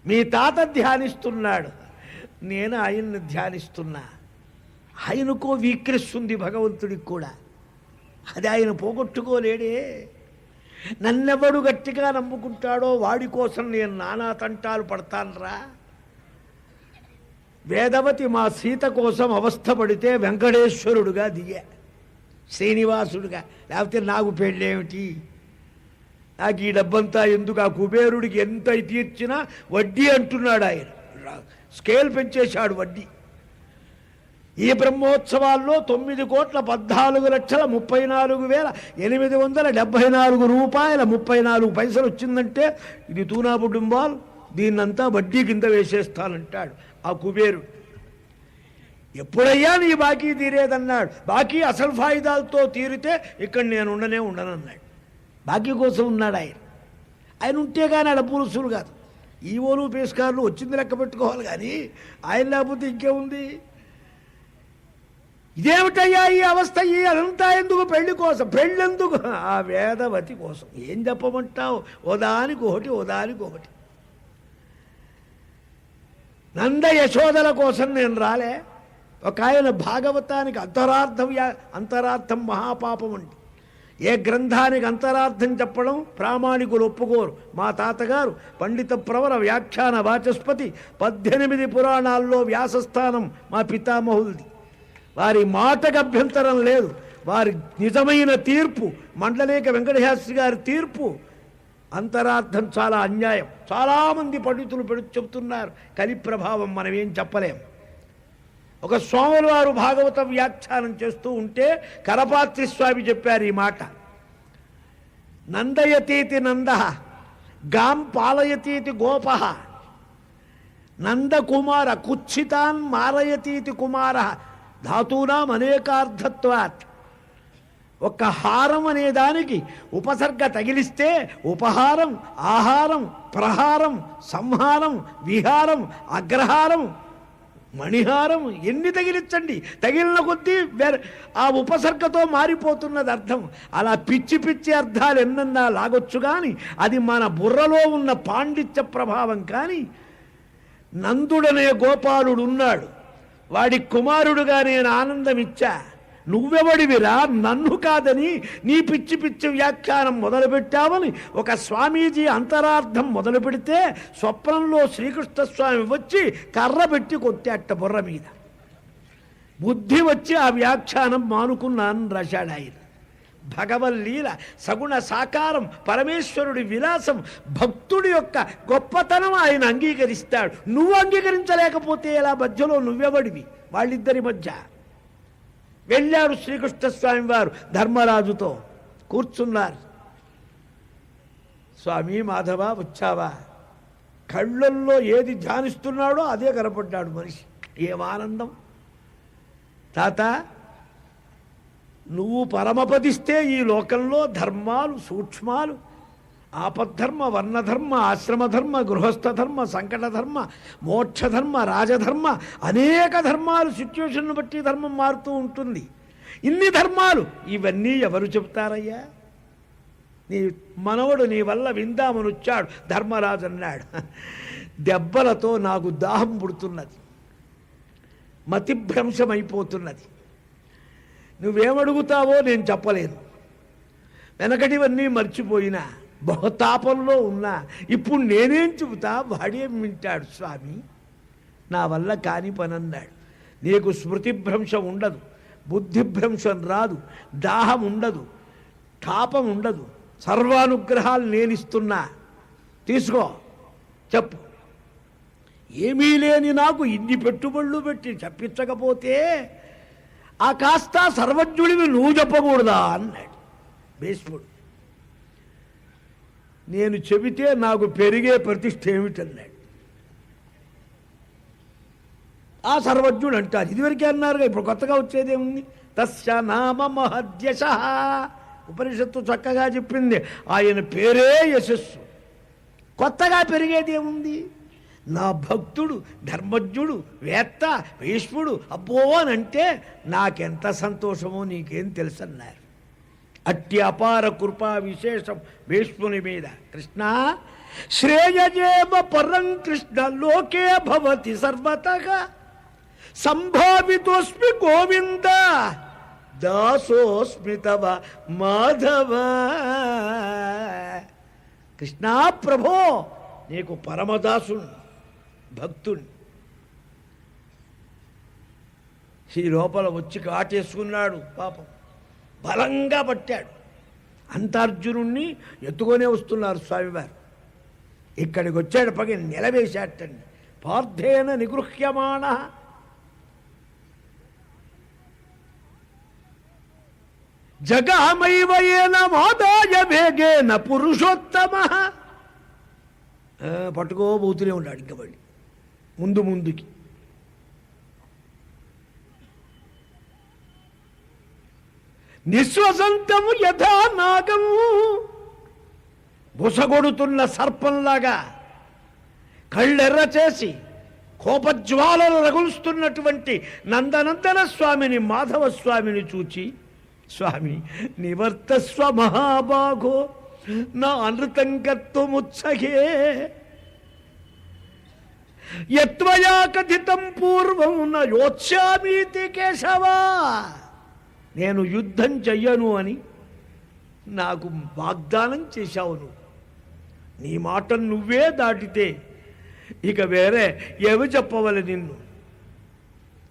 S1: మీ తాత ధ్యానిస్తున్నాడు, నేను ఆయన్ని ధ్యానిస్తున్నా. ఆయనకో వీక్నెస్ ఉంది భగవంతుడికి కూడా, అది ఆయన పోగొట్టుకోలేడే. నన్నెవడు గట్టిగా నమ్ముకుంటాడో వాడి కోసం నేను నానా తంటాలు పడతానురా. వేదవతి మా సీత కోసం అవస్థపడితే వెంకటేశ్వరుడుగా దిగా, శ్రీనివాసుడుగా. లేకపోతే నాకు పెళ్ళేమిటి, నాకు ఈ డబ్బంతా ఎందుకు? ఆ కుబేరుడికి ఎంత తీర్చినా వడ్డీ అంటున్నాడు ఆయన. స్కేల్ పెంచేశాడు వడ్డీ. ఈ బ్రహ్మోత్సవాల్లో 9,34,34,874 రూపాయల 34 పైసలు వచ్చిందంటే ఇది తూనా కుటుంబాలు, దీన్నంతా వడ్డీ కింద వేసేస్తానంటాడు ఆ కుబేరుడు. ఎప్పుడయ్యా నీ బాకీ తీరేదన్నాడు. బాకీ అసలు ఫాయిదాలతో తీరితే ఇక్కడ నేను ఉండనన్నాడు. బాకీ కోసం ఉన్నాడు ఆయన. ఆయన ఉంటే కానీ ఆడ పురుషులు కాదు, ఈవోలు పేస్కారులు వచ్చింది లెక్క పెట్టుకోవాలి కానీ ఆయన లేకపోతే ఇంకేముంది? ఇదేమిటయ్యా ఈ అవస్థ? ఈ అదంతా ఎందుకు? పెళ్లి కోసం. పెళ్ళెందుకు? ఆ వేదవతి కోసం. ఏం చెప్పమంటావు? ఓదానికి ఒకటి. నంద యశోదల కోసం నేను రాలే. ఒక ఆయన భాగవతానికి అంతరార్థం మహాపాపం అండి. ఏ గ్రంథానికి అంతరార్థం చెప్పడం ప్రామాణికులు ఒప్పుకోరు. మా తాతగారు పండిత ప్రవర వ్యాఖ్యాన వాచస్పతి, 18 పురాణాల్లో వ్యాసస్థానం మా పితామహుల్ది. వారి మాటకు అభ్యంతరం లేదు. వారి నిజమైన తీర్పు, మండలేక వెంకటశాస్త్రి గారి తీర్పు, అంతరార్థం చాలా అన్యాయం. చాలామంది పండితులు చెబుతున్నారు. కలి ప్రభావం, మనం ఏం చెప్పలేం. ఒక స్వాములు వారు భాగవత వ్యాఖ్యానం చేస్తూ ఉంటే కరపాత్రి స్వామి చెప్పారు ఈ మాట. నందయతీతి నంద గాం పాలయతీతి గోప నందకుమార కుచ్చితాన్ మారయతీతి కుమార ధాతూనాం అనేకార్థత్వాత్. ఒక హారం అనే దానికి ఉపసర్గ తగిలిస్తే ఉపహారం, ఆహారం, ప్రహారం, సంహారం, విహారం, అగ్రహారం, మణిహారం ఎన్ని తగిలించండి, తగిలిన కొద్దీ ఆ ఉపసర్గతో మారిపోతున్నది అర్థం. అలా పిచ్చి పిచ్చి అర్థాలు ఎన్నన్నా లాగొచ్చు కానీ అది మన బుర్రలో ఉన్న పాండిత్య ప్రభావం. కానీ నందుడనే గోపాలుడు ఉన్నాడు, వాడి కుమారుడుగా నేను ఆనందం ఇచ్చా. నువ్వెవడివిరా నన్ను కాదని నీ పిచ్చి పిచ్చి వ్యాఖ్యానం మొదలుపెట్టావని ఒక స్వామీజీ అంతరార్థం మొదలు పెడితే స్వప్నంలో శ్రీకృష్ణ స్వామి వచ్చి కర్ర పెట్టి కొట్టాట బుర్ర మీద. బుద్ధి వచ్చి ఆ వ్యాఖ్యానం మానుకున్నాను రాశాడు ఆయన. భగవల్లీల సగుణ సాకారం, పరమేశ్వరుడి విలాసం, భక్తుడి యొక్క గొప్పతనం ఆయన అంగీకరిస్తాడు. నువ్వు అంగీకరించలేకపోతే ఎలా? మధ్యలో నువ్వెవడివి? వాళ్ళిద్దరి మధ్య వెళ్ళారు శ్రీకృష్ణస్వామి వారు ధర్మరాజుతో కూర్చున్నారు. స్వామి మాధవ వచ్చావా? కళ్ళల్లో ఏది ధ్యానిస్తున్నాడో అదే కనపడ్డాడు మనిషి. ఏం ఆనందం! తాత, నువ్వు పరమపదిస్తే ఈ లోకంలో ధర్మాలు సూక్ష్మాలు, ఆపద్ధర్మ, వర్ణధర్మ, ఆశ్రమధర్మ, గృహస్థధర్మ, సంకటధర్మ, మోక్షధర్మ, రాజధర్మ, అనేక ధర్మాలు, సిచ్యువేషన్ బట్టి ధర్మం మారుతూ ఉంటుంది. ఇన్ని ధర్మాలు, ఇవన్నీ ఎవరు చెబుతారయ్యా? నీ మనవడు నీ వల్ల విందామని వచ్చాడు. ధర్మరాజు అన్నాడు, దెబ్బలతో నాకు దాహం పుడుతున్నది, మతిభ్రంశమైపోతున్నది. నువ్వేమడుగుతావో నేను చెప్పలేను. వెనకటివన్నీ మర్చిపోయినా, బహుతాపంలో ఉన్నా. ఇప్పుడు నేనేం చెబుతా? వాడేం వింటాడు? స్వామి, నా వల్ల కాని పని అన్నాడు. నీకు స్మృతిభ్రంశం ఉండదు, బుద్ధిభ్రంశం రాదు, దాహం ఉండదు, తాపం ఉండదు. సర్వానుగ్రహాలు నేనిస్తున్నా, తీసుకో, చెప్పు. ఏమీ లేని నాకు ఇన్ని పెట్టుబడులు పెట్టి చెప్పించకపోతే ఆ కాస్త సర్వజ్ఞుడివి నువ్వు చెప్పకూడదా అన్నాడు భీష్ముడు. నేను చెబితే నాకు పెరిగే ప్రతిష్ఠ ఏమిటన్నాడు. ఆ సర్వజ్ఞుడు అంటారు. ఇదివరకే అన్నారుగా, ఇప్పుడు కొత్తగా వచ్చేదేముంది? తస్య నామ మహద్యశ. ఉపనిషత్తు చక్కగా చెప్పింది, ఆయన పేరే యశస్సు. కొత్తగా పెరిగేదేముంది? నా భక్తుడు, ధర్మజ్ఞుడు, వేత్త, భీష్ముడు అబ్బో అని అంటే నాకెంత సంతోషమో నీకేం తెలుసన్నారు. అట్టి అపార కృపా విశేషం భీష్ముని మీద. కృష్ణ శ్రేయజేమ పరం కృష్ణ లోకే భవతి సర్వతగా సంభావితోస్మి గోవింద దాసోస్మి తవ మాధవ. కృష్ణా ప్రభో, నీకు పరమదాసుని, భక్తుని. ఈ లోపల వచ్చి కాటేసుకున్నాడు పాపం, బలంగా పట్టాడు. అంతార్జునుణ్ణి ఎత్తుకొనే వస్తున్నారు స్వామివారు. ఇక్కడికి వచ్చాడు, పగి నిలవేశాటండి. పార్థేన నిగృహ్యమాణ జగామైవయేన మాదాయ వేగేన పురుషోత్తమ. పట్టుకోబోతూనే ఉన్నాడు ఇంకా మళ్ళీ ముందుకి. నిశ్వసంతము యథా నాగము, బుసగొడుతున్న సర్పంలాగా కళ్ళెర్ర చేసి కోపజ్వాలలు రగులుస్తున్నటువంటి నందనందన స్వామిని, మాధవ స్వామిని చూచి, స్వామి నివర్తస్వ మహాబాగో నా అనృతం కర్తుముత్సహే యత్వయా కథితం పూర్వం న యోత్స్యామీతి కేశవా. నేను యుద్ధం చెయ్యను అని నాకు వాగ్దానం చేశావు. నువ్వు నీ మాట నువ్వే దాటితే ఇక వేరే ఏమి చెప్పవలె నిన్ను.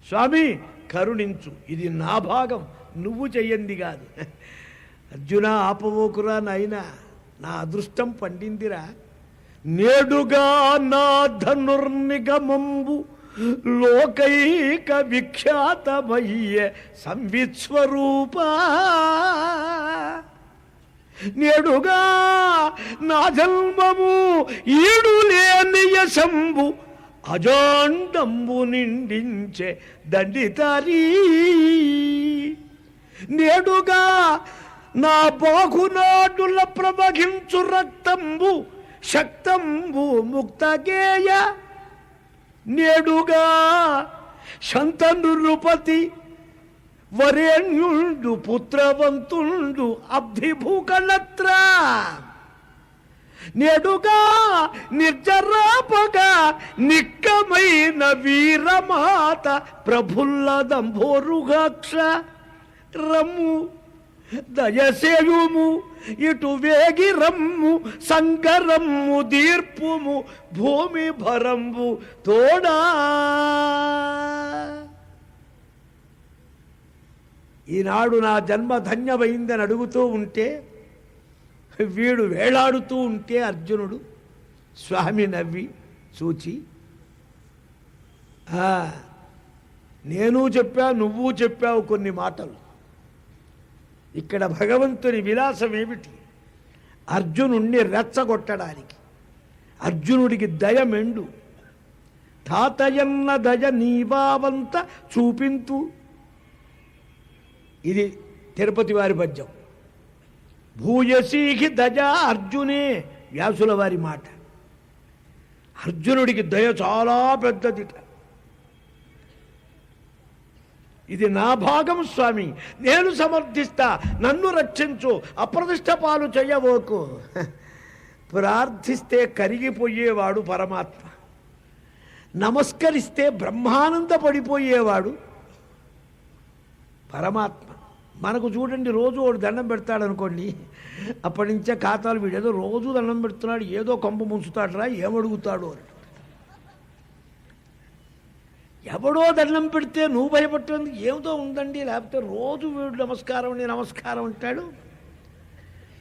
S1: స్వామి కరుణించు, ఇది నా భాగం, నువ్వు చెయ్యంది కాదు. అర్జున ఆపవోకురా నాయనా, నా అదృష్టం పండిందిరా. నేడుగా నా ధనుర్నిగమంబు లోకైక విఖ్యాతమయ్య సంవిత్స్వరూప. నేడుగా నా జన్మము ఈడు లేని యశంబు అజాండంబు నిండించే దండితారీ. నేడుగా నా బాహునాడుల ప్రవహించు రక్తంబు శక్తంబు ముక్తగేయ. నేడుగా శంతనృపతి వరేణ్యుండు పుత్రవంతుండు అబ్ధిభూకళత్ర. నేడుగా నిర్జరాపగా నిక్కమైన వీరమాత ప్రఫుల్లదంభోరుగాక్ష. రమ్ము దయసేయుము ఇటు వేగి రమ్ము సంగరమ్ము దీర్పుము భూమి భరంబు తోడా. ఈనాడు నా జన్మ ధన్యమైందని అడుగుతూ ఉంటే, వీడు వేలాడుతూ ఉంటే అర్జునుడు స్వామి నవ్వి చూచి, నేను చెప్పా నువ్వు చెప్పావు కొన్ని మాటలు. ఇక్కడ భగవంతుని విలాసం ఏమిటి? అర్జునుణ్ణి రెచ్చగొట్టడానికి. అర్జునుడికి దయ మెండు. తాతయన్న దయ నీవావంత చూపింతు. ఇది తిరుపతి వారి పద్యం. భూయసీకి దయ అర్జునే, వ్యాసుల వారి మాట. అర్జునుడికి దయ చాలా పెద్దదిట. ఇది నా భాగం స్వామి, నేను సమర్థిస్తా, నన్ను రక్షించు, అప్రతిష్ట పాలు చెయ్యబోకు. ప్రార్థిస్తే కరిగిపోయేవాడు పరమాత్మ, నమస్కరిస్తే బ్రహ్మానంద పడిపోయేవాడు పరమాత్మ. మనకు చూడండి, రోజు వాడు దండం పెడతాడు అనుకోండి, అప్పటి నుంచే ఖాతాలు వీడేదో రోజు దండం పెడుతున్నాడు, ఏదో కొంప ముంచుతాడురా, ఏమడుగుతాడు అని. ఎవడో దండం పెడితే నువ్వు భయపట్టేందుకు ఏమిటో ఉందండి, లేకపోతే రోజు వీడు నమస్కారం నమస్కారం అంటాడు.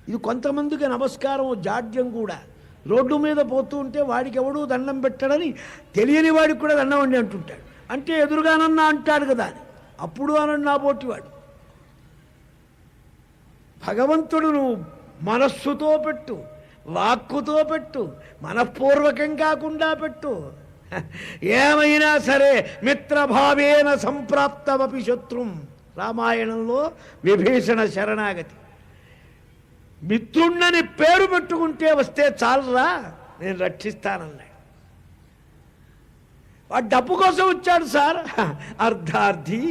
S1: ఇది కొంతమందికి నమస్కారం జాడ్యం కూడా. రోడ్డు మీద పోతూ ఉంటే వాడికి ఎవడూ దండం పెట్టడని తెలియని వాడికి కూడా దండం అండి అంటుంటాడు. అంటే ఎదురుగానన్నా అంటాడు కదా అని. అప్పుడు అనండి నా పోటీవాడు. భగవంతుడు నువ్వు మనస్సుతో పెట్టు, వాక్కుతో పెట్టు, మనఃపూర్వకం కాకుండా పెట్టు. ఏమైనా సరే మిత్రభావేన సంప్రాప్తమపి శత్రుం. రామాయణంలో విభీషణ శరణాగతి. మిత్రుణ్ణని పేరు పెట్టుకుంటే వస్తే చాలరా, నేను రక్షిస్తానన్నాడు. వాడు డబ్బు కోసం వచ్చాడు సార్, అర్ధార్థి.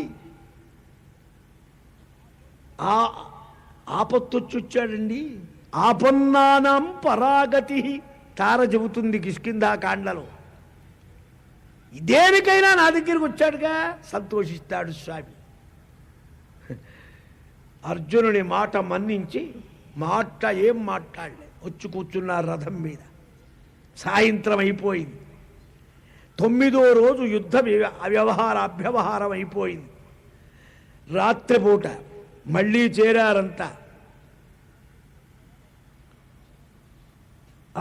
S1: ఆపత్తొచ్చొచ్చాడండి. ఆపన్నానాం పరాగతి తార చెబుతుంది కిష్కింధాకాండలో. దేనికైనా నా దగ్గరికి వచ్చాడుగా, సంతోషిస్తాడు స్వామి. అర్జునుని మాట మన్నించి ఏం మాట్లాడలే, వచ్చి కూర్చున్నారు రథం మీద. సాయంత్రం అయిపోయింది. 9వ రోజు యుద్ధ అభ్యవహారం అయిపోయింది. రాత్రిపూట మళ్ళీ చేరారంతా.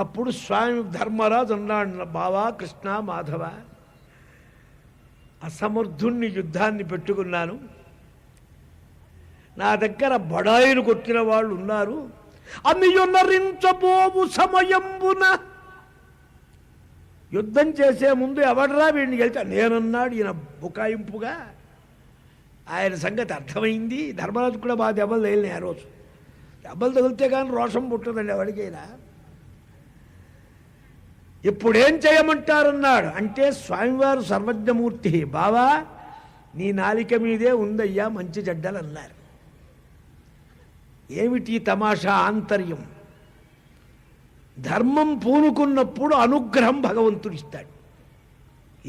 S1: అప్పుడు స్వామి ధర్మరాజు అన్నాడు, బావా కృష్ణ మాధవ, అసమర్థుణ్ణి యుద్ధాన్ని పెట్టుకున్నాను. నా దగ్గర బడాయిలు కొట్టిన వాళ్ళు ఉన్నారు. అమియునరించబోవు సమయంబున యుద్ధం చేసే ముందు ఎవడరా వీడిని గెలిచా నేనన్నాడు ఈయన బుకాయింపుగా. ఆయన సంగతి అర్థమైంది. ధర్మరాజు కూడా బాగా దెబ్బలు తగిలినాయి. ఆ రోజు దెబ్బలు తగిలితే కానీ రోషం పుట్టదండి ఎవరికైనా. ఇప్పుడేం చేయమంటారన్నాడు. అంటే స్వామివారు సర్వజ్ఞమూర్తి. బావా నీ నాలిక మీదే ఉందయ్యా మంచి జడ్డలు అన్నారు. ఏమిటి తమాషా ఆంతర్యం? ధర్మం పూనుకున్నప్పుడు అనుగ్రహం భగవంతుడిస్తాడు.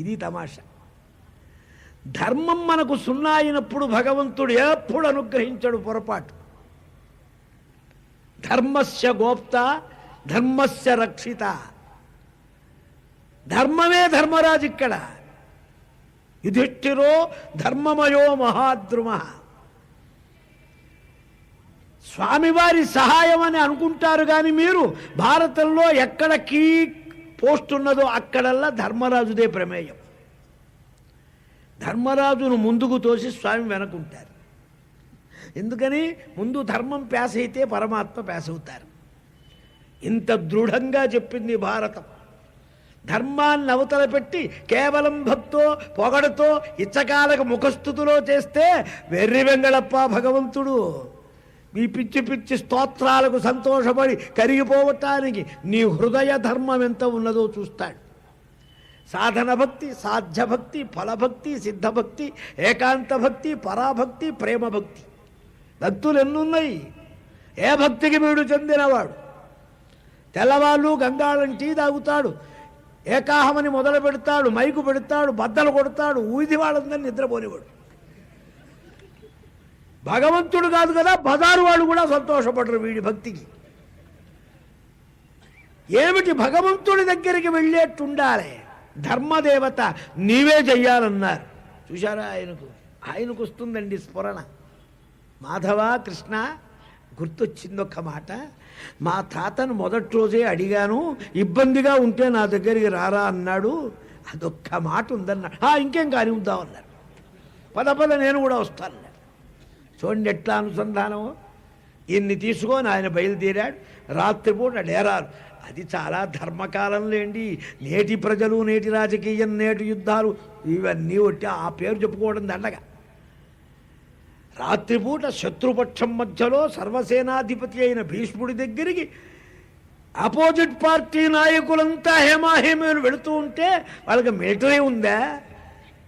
S1: ఇది తమాషా. ధర్మం మనకు సున్నా అయినప్పుడు భగవంతుడు ఎప్పుడు అనుగ్రహించడు. పొరపాటు. ధర్మస్య గోప్త ధర్మస్య రక్షిత. ధర్మమే ధర్మరాజు ఇక్కడ. యుధిష్ఠిరో ధర్మమయో మహాద్రుమ. స్వామివారి సహాయం అని అనుకుంటారు కానీ మీరు భారతంలో ఎక్కడ కీ పోస్ట్ ఉన్నదో అక్కడల్లా ధర్మరాజుదే ప్రమేయం. ధర్మరాజును ముందుకు తోసి స్వామి వెనకుంటారు. ఎందుకని ముందు ధర్మం పేస అయితే పరమాత్మ పేస అవుతారు. ఇంత దృఢంగా చెప్పింది భారతం. ధర్మాన్ని అవతల పెట్టి కేవలం భక్తో పొగడతో ఇచ్చకాలకు ముఖస్థుతిలో చేస్తే వెర్రి వెంగళప్ప భగవంతుడు మీ పిచ్చి పిచ్చి స్తోత్రాలకు సంతోషపడి కరిగిపోవటానికి నీ హృదయ ధర్మం ఎంత ఉన్నదో చూస్తాడు. సాధన భక్తి, సాధ్య భక్తి, ఫలభక్తి, సిద్ధభక్తి, ఏకాంత భక్తి, పరాభక్తి, ప్రేమ భక్తి. భక్తులు ఎన్నున్నాయి. ఏ భక్తికి వీడు చెందినవాడు? తెల్లవాళ్ళు గంగాళం టీ తాగుతాడు, ఏకాహమని మొదలు పెడతాడు, మైకు పెడతాడు, బద్దలు కొడతాడు, ఊది వాళ్ళందరినీ నిద్రపోనివాడు. భగవంతుడు కాదు కదా, బజారు వాళ్ళు కూడా సంతోషపడరు వీడి భక్తికి. ఏమిటి? భగవంతుడి దగ్గరికి వెళ్ళేట్టుండాలి. ధర్మదేవత నీవే చెయ్యాలన్నారు. చూశారా? ఆయనకు వస్తుందండి స్ఫురణ. మాధవ కృష్ణ గుర్తొచ్చింది ఒక్క మాట. మా తాతను మొదటి రోజే అడిగాను, ఇబ్బందిగా ఉంటే నా దగ్గరికి రారా అన్నాడు. అదొక్క మాట ఉందన్నాడు. ఇంకేం కాని ఉందామన్నారు. పద నేను కూడా వస్తాను. చూడండి ఎట్లా అనుసంధానమో. ఇన్ని తీసుకొని ఆయన బయలుదేరాడు. రాత్రిపూట డేరాలు. అది చాలా ధర్మకాలంలేండి. నేటి ప్రజలు, నేటి రాజకీయం, నేటి యుద్ధాలు ఇవన్నీ ఒట్టి ఆ పేరు చెప్పుకోవడం దండగా. రాత్రిపూట శత్రుపక్షం మధ్యలో సర్వసేనాధిపతి అయిన భీష్ముడి దగ్గరికి అపోజిట్ పార్టీ నాయకులంతా హేమాహేమీలు వెళుతూ ఉంటే వాళ్ళకి మిలిటరీ ఉందా,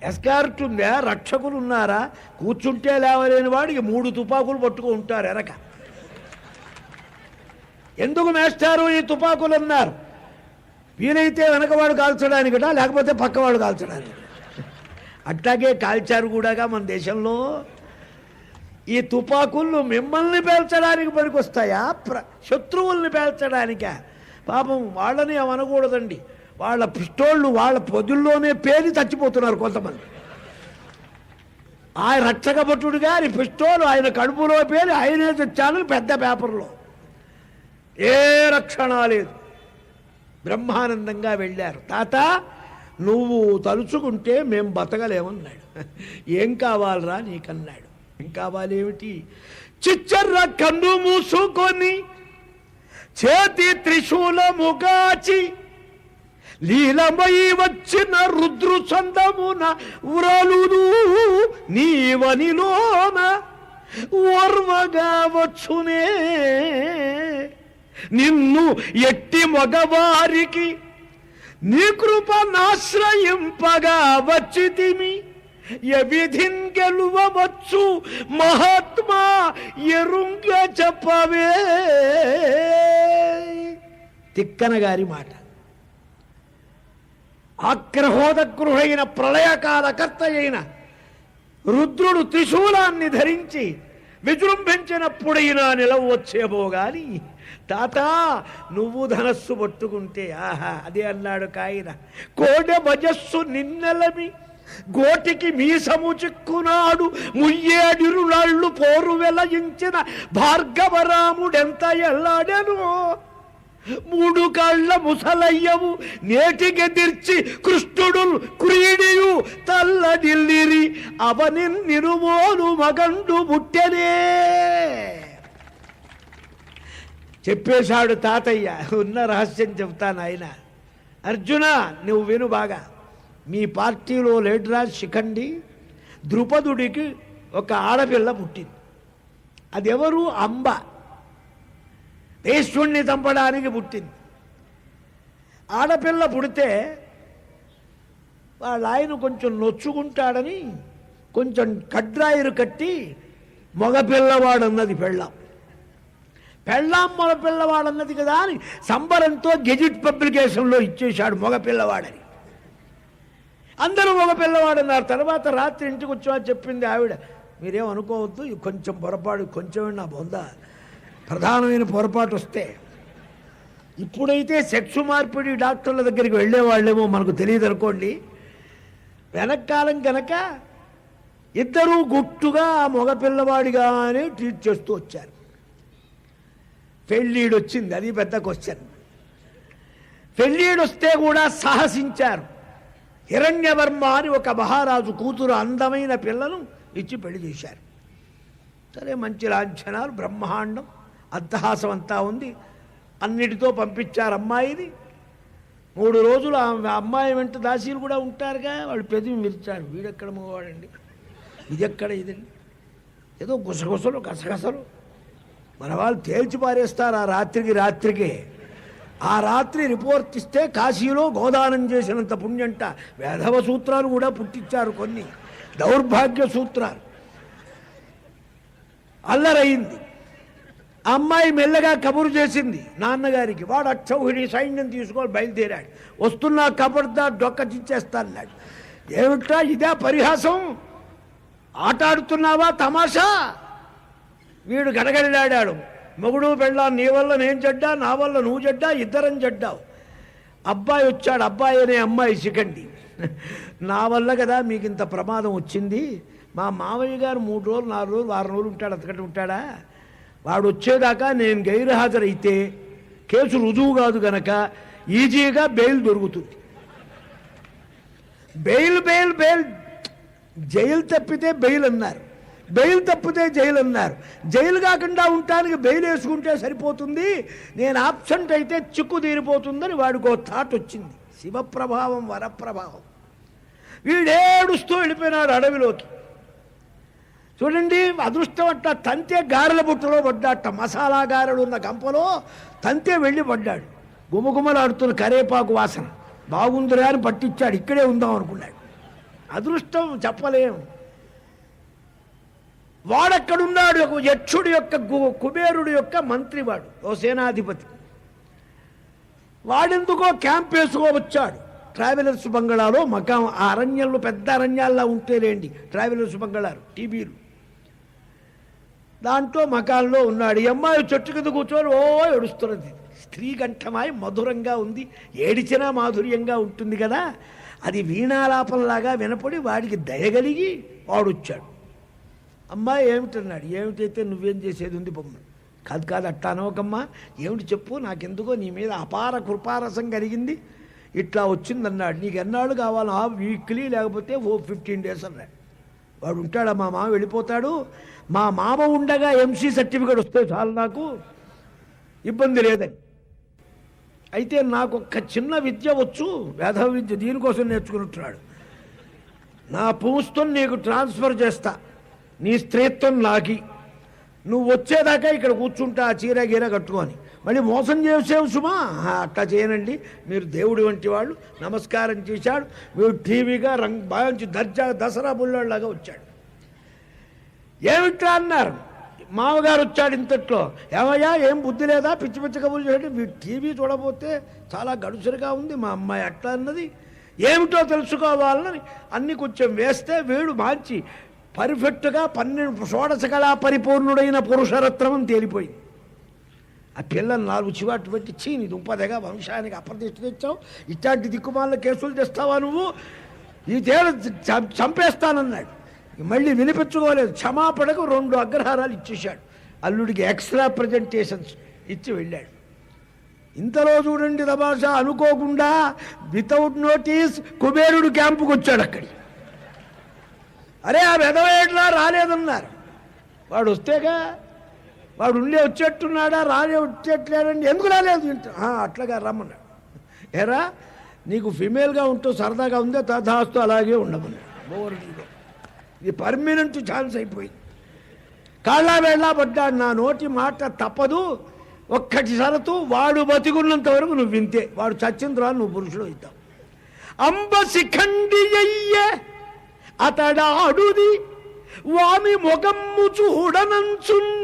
S1: ఎస్కార్ట్ ఉందా, రక్షకులు ఉన్నారా? కూర్చుంటే లేవలేని వాడికి 3 తుపాకులు పట్టుకు ఉంటారు ఎనక. ఎందుకు మేస్తారు ఈ తుపాకులు అన్నారు? వీలైతే వెనకవాడు కాల్చడానికట, లేకపోతే పక్కవాడు కాల్చడానికి. అట్లాగే కాల్చారు కూడాగా మన దేశంలో. ఈ తుపాకులు మిమ్మల్ని పేల్చడానికి పనికొస్తాయా, శత్రువుల్ని పేల్చడానికా? పాపం వాళ్ళని అనకూడదండి. వాళ్ళ పిస్టోళ్ళు వాళ్ళ పొదుల్లోనే పేలి చచ్చిపోతున్నారు కొంతమంది. ఆయన రక్షక భటుడు గారి పిస్టోలు ఆయన కడుపులో పేలి ఆయనే తెచ్చాను పెద్ద పేపర్లో. ఏ రక్షణ లేదు. బ్రహ్మానందంగా వెళ్ళారు. తాత నువ్వు తలుచుకుంటే మేం బతకలేమన్నాడు. ఏం కావాలరా నీకన్నాడు. ఏం కావాలేమిటి? చిచ్చర్ర కన్ను మూసుకొని చేతి త్రిశూలముగాచి లీలమై వచ్చిన రుద్రు చందమున వ్రలును నీవనిలోన ఓర్వగా వచ్చునే నిన్ను ఎట్టి మగవారికి నీ కృపనాశ్రయింపగా వచ్చితిమి ఎవిధిన్ గెలువవచ్చు మహాత్మా ఎరుంగ చెప్పవే. తిక్కన గారి మాట. ఆగ్రహోదగ్రుహైన ప్రళయకాలకర్త అయిన రుద్రుడు త్రిశూలాన్ని ధరించి విజృంభించినప్పుడైనా నిలవచ్చేమో గాని తాత నువ్వు ధనస్సు పట్టుకుంటే ఆహా అదే అన్నాడు కాయన. కోడె భజస్సు నిన్నెలమి గోటికి మీసము చిక్కునాడు ముయ్యేడిరులాళ్ళు పోరు వెలయించిన భార్గవరాముడెంత ఎల్లాడెను. 3 కాళ్ళ ముసలయ్యవు నేటికెదిర్చి కృష్ణుడు క్రీడియు తల్లడిల్లిరి అవని నిరుమోను మగండు బుట్టెనే. చెప్పేశాడు తాతయ్య. ఉన్న రహస్యం చెప్తాను ఆయన. అర్జున నువ్వు విను బాగా. మీ పార్టీలో లీడరా శిఖండి ద్రుపదుడికి ఒక ఆడపిల్ల పుట్టింది. అదెవరు? అంబ. భీష్ముణ్ణి చంపడానికి పుట్టింది. ఆడపిల్ల పుడితే వాళ్ళ ఆయన కొంచెం నొచ్చుకుంటాడని కొంచెం కడ్రాయిరు కట్టి మగపిల్లవాడన్నది పెళ్ళాం. మగపిల్లవాడన్నది కదా అని సంబరంతో గెజిట్ పబ్లికేషన్లో ఇచ్చేశాడు మగపిల్లవాడని. అందరూ మగపిల్లవాడన్నారు. తర్వాత రాత్రి ఇంటికి వచ్చా చెప్పింది ఆవిడ, మీరేమనుకోవద్దు కొంచెం పొరపాటు, కొంచెం నా బొంద ప్రధానమైన పొరపాటు వస్తే. ఇప్పుడైతే సెక్స్ మార్పిడి డాక్టర్ల దగ్గరికి వెళ్ళేవాళ్ళేమో మనకు తెలియదు అనుకోండి. వెనకాలం కనుక ఇద్దరూ గుట్టుగా మగపిల్లవాడిగానే ట్రీట్ చేస్తూ వచ్చారు. పెళ్ళీడు వచ్చింది, అది పెద్ద క్వశ్చన్. పెళ్ళీడు వస్తే కూడా సాహసించారు. హిరణ్యవర్మ అని ఒక మహారాజు కూతురు అందమైన పిల్లను ఇచ్చి పెళ్లి చేశారు. సరే మంచి లాంఛనాలు, బ్రహ్మాండం, అట్టహాసం అంతా ఉంది. అన్నిటితో పంపించారు అమ్మాయిని. 3 రోజులు ఆ అమ్మాయి వెంట దాసీలు కూడా ఉంటారుగా. వాళ్ళు పెదవి మిర్చారు. వీడెక్కడ మగవాడండి, ఇదెక్కడ ఇదండి, ఏదో గుసగుసలు గసగసలు. మన వాళ్ళు తేల్చి పారేస్తారు ఆ రాత్రికే. ఆ రాత్రి రిపోర్ట్ ఇస్తే కాశీలో గోదానం చేసినంత పుణ్యంట. వేధవ సూత్రాలు కూడా పుట్టించారు, కొన్ని దౌర్భాగ్య సూత్రాలు. అల్లరయింది. అమ్మాయి మెల్లగా కబురు చేసింది నాన్నగారికి. వాడు అక్షౌహిణి సైన్యం తీసుకొని బయలుదేరాడు. వస్తున్నా కబర్దా డొక్క చించేస్తాన్నాడు. ఏమిట్రా ఇదే పరిహాసం, ఆటాడుతున్నావా తమాషా? వీడు గడగడలాడాడు. మొగుడు పెళ్ళా, నీ వల్ల నేను చెడ్డా, నా వల్ల నువ్వు చెడ్డా, ఇద్దరం చెడ్డావు. అబ్బాయి వచ్చాడు. అబ్బాయి అనే అమ్మాయి శిఖండి. నా వల్ల కదా మీకు ఇంత ప్రమాదం వచ్చింది. మా మావయ్య గారు 3 రోజులు 4 రోజులు 6 రోజులు ఉంటాడు, అంతకంటే ఉంటాడా? వాడు వచ్చేదాకా నేను గైర్హాజరైతే కేసు రుజువు కాదు గనక ఈజీగా బెయిల్ దొరుకుతుంది. బెయిల్ బెయిల్ బెయిల్ జైలు తప్పితే బెయిల్ అన్నారు, బెయిల్ తప్పితే జైలు అన్నారు. జైలు కాకుండా ఉండటానికి బెయిల్ వేసుకుంటే సరిపోతుంది, నేను ఆబ్సెంట్ అయితే చిక్కు తీరిపోతుందని వాడికి ఒక థాట్ వచ్చింది. శివప్రభావం, వరప్రభావం. వీడేడుస్తూ వెళ్ళిపోయినాడు అడవిలోకి. చూడండి అదృష్టం అట్ట. తంతే గారెల బుట్టలో పడ్డాట. మసాలా గారెలు ఉన్న గంపలో తంతే వెళ్ళి పడ్డాడు. గుమగుమలాడుతున్న కరేపాకు వాసన బాగుందిరా అని పట్టించాడు. ఇక్కడే ఉందాం అనుకున్నాడు. అదృష్టం చెప్పలేము. వాడక్కడున్నాడు, యక్షుడి యొక్క కుబేరుడు యొక్క మంత్రి, వాడు ఓ సేనాధిపతి. వాడెందుకో క్యాంప్ వేసుకోవచ్చాడు ట్రావెలర్స్ బంగళాలో. మకాం ఆ అరణ్యంలో పెద్ద అరణ్యాల్లో ఉంటేలేండి ట్రావెలర్స్ బంగళాలు, టీబీలు. దాంట్లో మకాంలో ఉన్నాడు. ఈ అమ్మాయి చెట్టు కింద కూర్చొని ఓ ఏడుస్తున్నది. స్త్రీ కంఠమాయి మధురంగా ఉంది, ఏడిచినా మాధుర్యంగా ఉంటుంది కదా. అది వీణాలాపంలాగా వినపడి వాడికి దయగలిగి వాడొచ్చాడు. అమ్మాయి ఏమిటన్నాడు. ఏమిటైతే నువ్వేం చేసేది ఉంది బొమ్మ, కాదు కాదు అట్లా అనవకమ్మా, ఏమిటి చెప్పు, నాకెందుకో నీ మీద అపార కృపారసం కలిగింది, ఇట్లా వచ్చిందన్నాడు. నీకు ఎన్నాళ్ళు కావాలి? వీక్లీ లేకపోతే 15 days అన్నాడు. వాడు ఉంటాడా? మా మామ వెళ్ళిపోతాడు, మా మామ ఉండగా ఎంసీ సర్టిఫికేట్ వస్తే చాలు, నాకు ఇబ్బంది లేదని. అయితే నాకు ఒక్క చిన్న విద్య వచ్చు, వేద విద్య, దీనికోసం నేర్చుకున్నట్టున్నాడు. నా పూస్తుని నీకు ట్రాన్స్ఫర్ చేస్తా, నీ స్త్రీత్వం నాకి, నువ్వు వచ్చేదాకా ఇక్కడ కూర్చుంటా చీర గీర కట్టుకొని, మళ్ళీ మోసం చేసేవు సుమా. అట్లా చేయనండి, మీరు దేవుడి వంటి వాళ్ళు. నమస్కారం చేశాడు. వీడు టీవీగా బాగా దర్జా దసరా బుల్లాగా వచ్చాడు. ఏమిట్రా అన్నారు. మామగారు వచ్చాడు ఇంతట్లో. ఏమయ్యా, ఏం బుద్ధి లేదా, పిచ్చి పిచ్చి కబుర్లు చేయడం, వీడు టీవీ చూడబోతే చాలా గడుసరిగా ఉంది, మా అమ్మాయి అట్లా అన్నది, ఏమిటో తెలుసుకోవాలని అన్ని కొంచెం వేస్తే వీడు మంచి పర్ఫెక్ట్గా 12 షోడశ కళా పరిపూర్ణుడైన పురుషరత్నం అని తేలిపోయింది. ఆ పిల్లలు 4 చివాట్లు పెట్టి, చీని దుంపదగా వంశానికి అప్రతిష్ట తెచ్చావు, ఇట్లాంటి దిక్కుమాల కేసులు తెస్తావా నువ్వు, ఈ తేడా చంపేస్తానన్నాడు. మళ్ళీ వినిపించుకోలేదు. క్షమాపణకు 2 అగ్రహారాలు ఇచ్చేశాడు. అల్లుడికి ఎక్స్ట్రా ప్రజెంటేషన్స్ ఇచ్చి వెళ్ళాడు. ఇంతలో చూడండి తమాషా, అనుకోకుండా వితౌట్ నోటీస్ కుబేరుడు క్యాంపుకి వచ్చాడు. అక్కడి అరే ఆ వెధవేట్లా రాలేదన్నారు. వాడు వస్తేగా, వాడు ఉండే వచ్చేట్టున్నాడా, రాలే వచ్చేట్లేడండి, ఎందుకు రాలేదు? అట్లాగా రమ్మన్నాడు. ఎరా నీకు ఫిమేల్గా ఉంటూ సరదాగా ఉందే, తథాస్తు అలాగే ఉండమన్నాడు. బోర్డులో ఇది పర్మనెంట్ ఛాన్స్ అయిపోయింది. కాళ్ళ వేళ్ళ పడ్డాడు. నా నోటి మాట తప్పదు, ఒక్కటి షరతు, వాడు బతికున్నంత వరకు నువ్వు వింతే, వాడు చచ్చిన తర్వాత నువ్వు పురుషుడు అవుతావు. అంబ శిఖండి అయ్యే అతడాడుది వామి మొగమ్ము చూడనంచున్.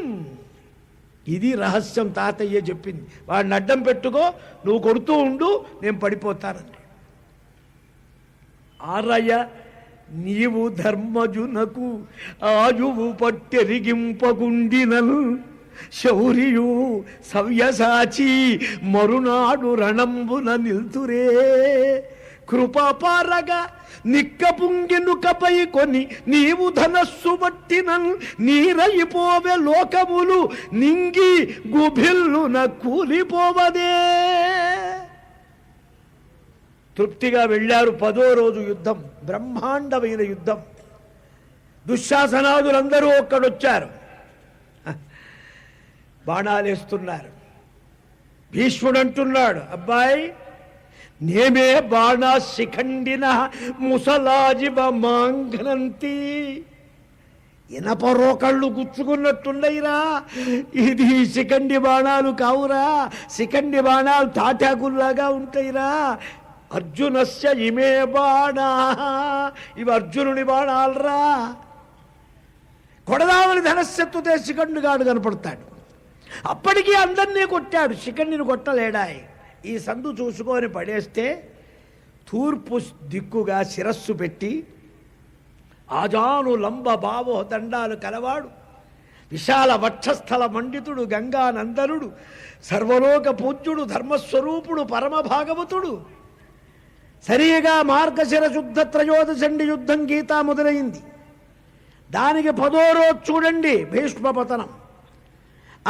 S1: ఇది రహస్యం తాతయ్య చెప్పింది. వాడిని అడ్డం పెట్టుకో, నువ్వు కొడుతూ ఉండు, నేను పడిపోతానండి. ఆరయ్య నీవు ధర్మజునకు ఆయువు పట్టెరిగింపగుండినను శౌరియు సవ్యసాచి మరునాడు రణంబున నిల్తురే. కృపపారగా నిక్కపుంగినుకపై కొని నీవు ధనస్సు పట్టినన్ నీరయిపోవే లోకములు నింగి గుభిల్లున కూలిపోవదే. తృప్తిగా వెళ్ళారు. 10వ రోజు యుద్ధం, బ్రహ్మాండమైన యుద్ధం. దుశ్శాసనాదులందరూ ఒక్కడొచ్చారు, బాణాలేస్తున్నారు. భీష్ముడు అంటున్నాడు, అబ్బాయి నేమే బాణ శిఖండిన ముసలాజివ మాంఘనంతి. ఇనప రోకళ్ళు గుచ్చుకున్నట్టున్నాయిరా, ఇది శిఖండి బాణాలు కావురా, శిఖండి బాణాలు తాటాకుల్లాగా ఉంటాయిరా. అర్జునస్య ఇమే బాణా, ఇవి అర్జునుని బాణాలరా. కొడదామని ధనస్సెత్తుతే శిఖండుగాడు కనపడతాడు. అప్పటికీ అందరినీ కొట్టాడు, శిఖండిని కొట్టలేడాయి. ఈ సందు చూసుకొని పడేస్తే తూర్పు దిక్కుగా శిరస్సు పెట్టి ఆజాను లంబ భావో దండాలు కలవాడు, విశాల వక్షస్థల మండితుడు, గంగానందనుడు, సర్వలోక పూజ్యుడు, ధర్మస్వరూపుడు, పరమ భాగవతుడు. సరిగా మార్గశిర శుద్ధ త్రయోదశండి యుద్ధం గీత మొదలైంది. దానికి 10వ రోజు చూడండి భీష్మ పతనం.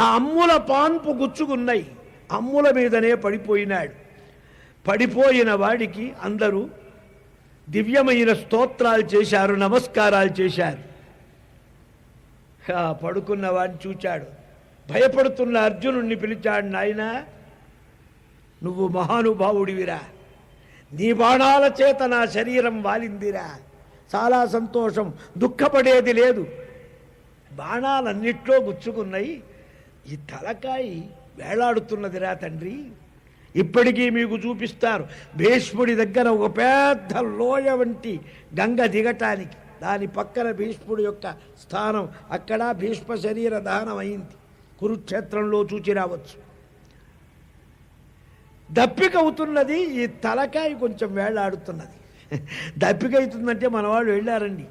S1: ఆ అమ్ముల పాన్పు గుచ్చుకున్నాయి, అమ్ముల మీదనే పడిపోయినాడు. పడిపోయిన వాడికి అందరూ దివ్యమైన స్తోత్రాలు చేశారు, నమస్కారాలు చేశారు. పడుకున్న వాడిని చూచాడు. భయపడుతున్న అర్జునుడిని పిలిచాడు, నాయనా నువ్వు మహానుభావుడివిరా, నీ బాణాల చేత నా శరీరం వాలిందిరా, చాలా సంతోషం, దుఃఖపడేది లేదు. బాణాలన్నిట్లో గుచ్చుకున్నాయి, ఈ తలకాయి వేలాడుతున్నదిరా తండ్రి. ఇప్పటికీ మీకు చూపిస్తారు. భీష్ముడి దగ్గర ఒక పెద్ద లోయ వంటి గంగ దిగటానికి, దాని పక్కన భీష్ముడి యొక్క స్థానం, అక్కడ భీష్మ శరీర దహనం అయింది. కురుక్షేత్రంలో చూచి రావచ్చు. దప్పిక అవుతున్నది, ఈ తలకాయ కొంచెం వేలాడుతున్నది. దప్పిక అవుతుందంటే మనవాళ్ళు వెళ్ళారండి,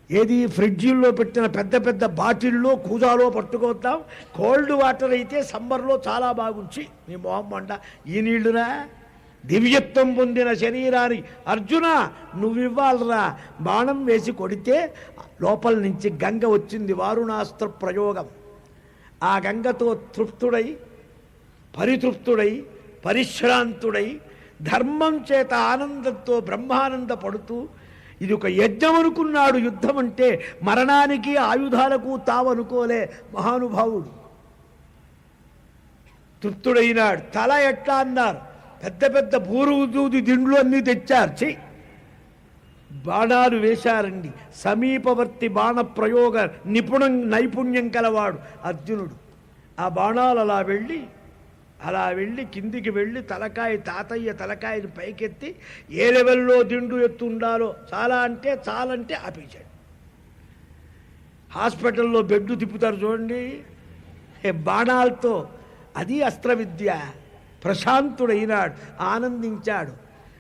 S1: ఏది ఫ్రిడ్జిల్లో పెట్టిన పెద్ద పెద్ద బాటిల్లో కూజాలో పట్టుకొద్దాం. కోల్డ్ వాటర్ అయితే సమ్మర్లో చాలా బాగుంచి నీ మొహం మండ, ఈ నీళ్లురా. దివ్యత్వం పొందిన శరీరాన్ని అర్జున నువ్వివ్వాలరా. బాణం వేసి కొడితే లోపల నుంచి గంగ వచ్చింది, వారుణాస్త్ర ప్రయోగం. ఆ ఆ గంగతో తృప్తుడై పరితృప్తుడై పరిశ్రాంతుడై ధర్మం చేత ఆనందంతో బ్రహ్మానంద పడుతూ ఇది ఒక యజ్ఞం అనుకున్నాడు. యుద్ధం అంటే మరణానికి ఆయుధాలకు తావనుకోలే మహానుభావుడు. తృప్తుడైనాడు. తల ఎట్లా అన్నారు, పెద్ద పెద్ద బూరుదూది దిండ్లు అన్నీ తెచ్చారు. బాణాలు వేశారండి. సమీపవర్తి బాణ ప్రయోగ నైపుణ్యం కలవాడు అర్జునుడు. ఆ బాణాలు అలా వెళ్ళి కిందికి వెళ్ళి తాతయ్య తలకాయని పైకెత్తి ఏ లెవెల్లో దిండు ఎత్తు ఉండాలో చాలంటే ఆపేశాడు. హాస్పిటల్లో బెడ్డు తిప్పుతారు చూడండి బాణాలతో. అది అస్త్ర విద్య. ప్రశాంతుడైనాడు, ఆనందించాడు.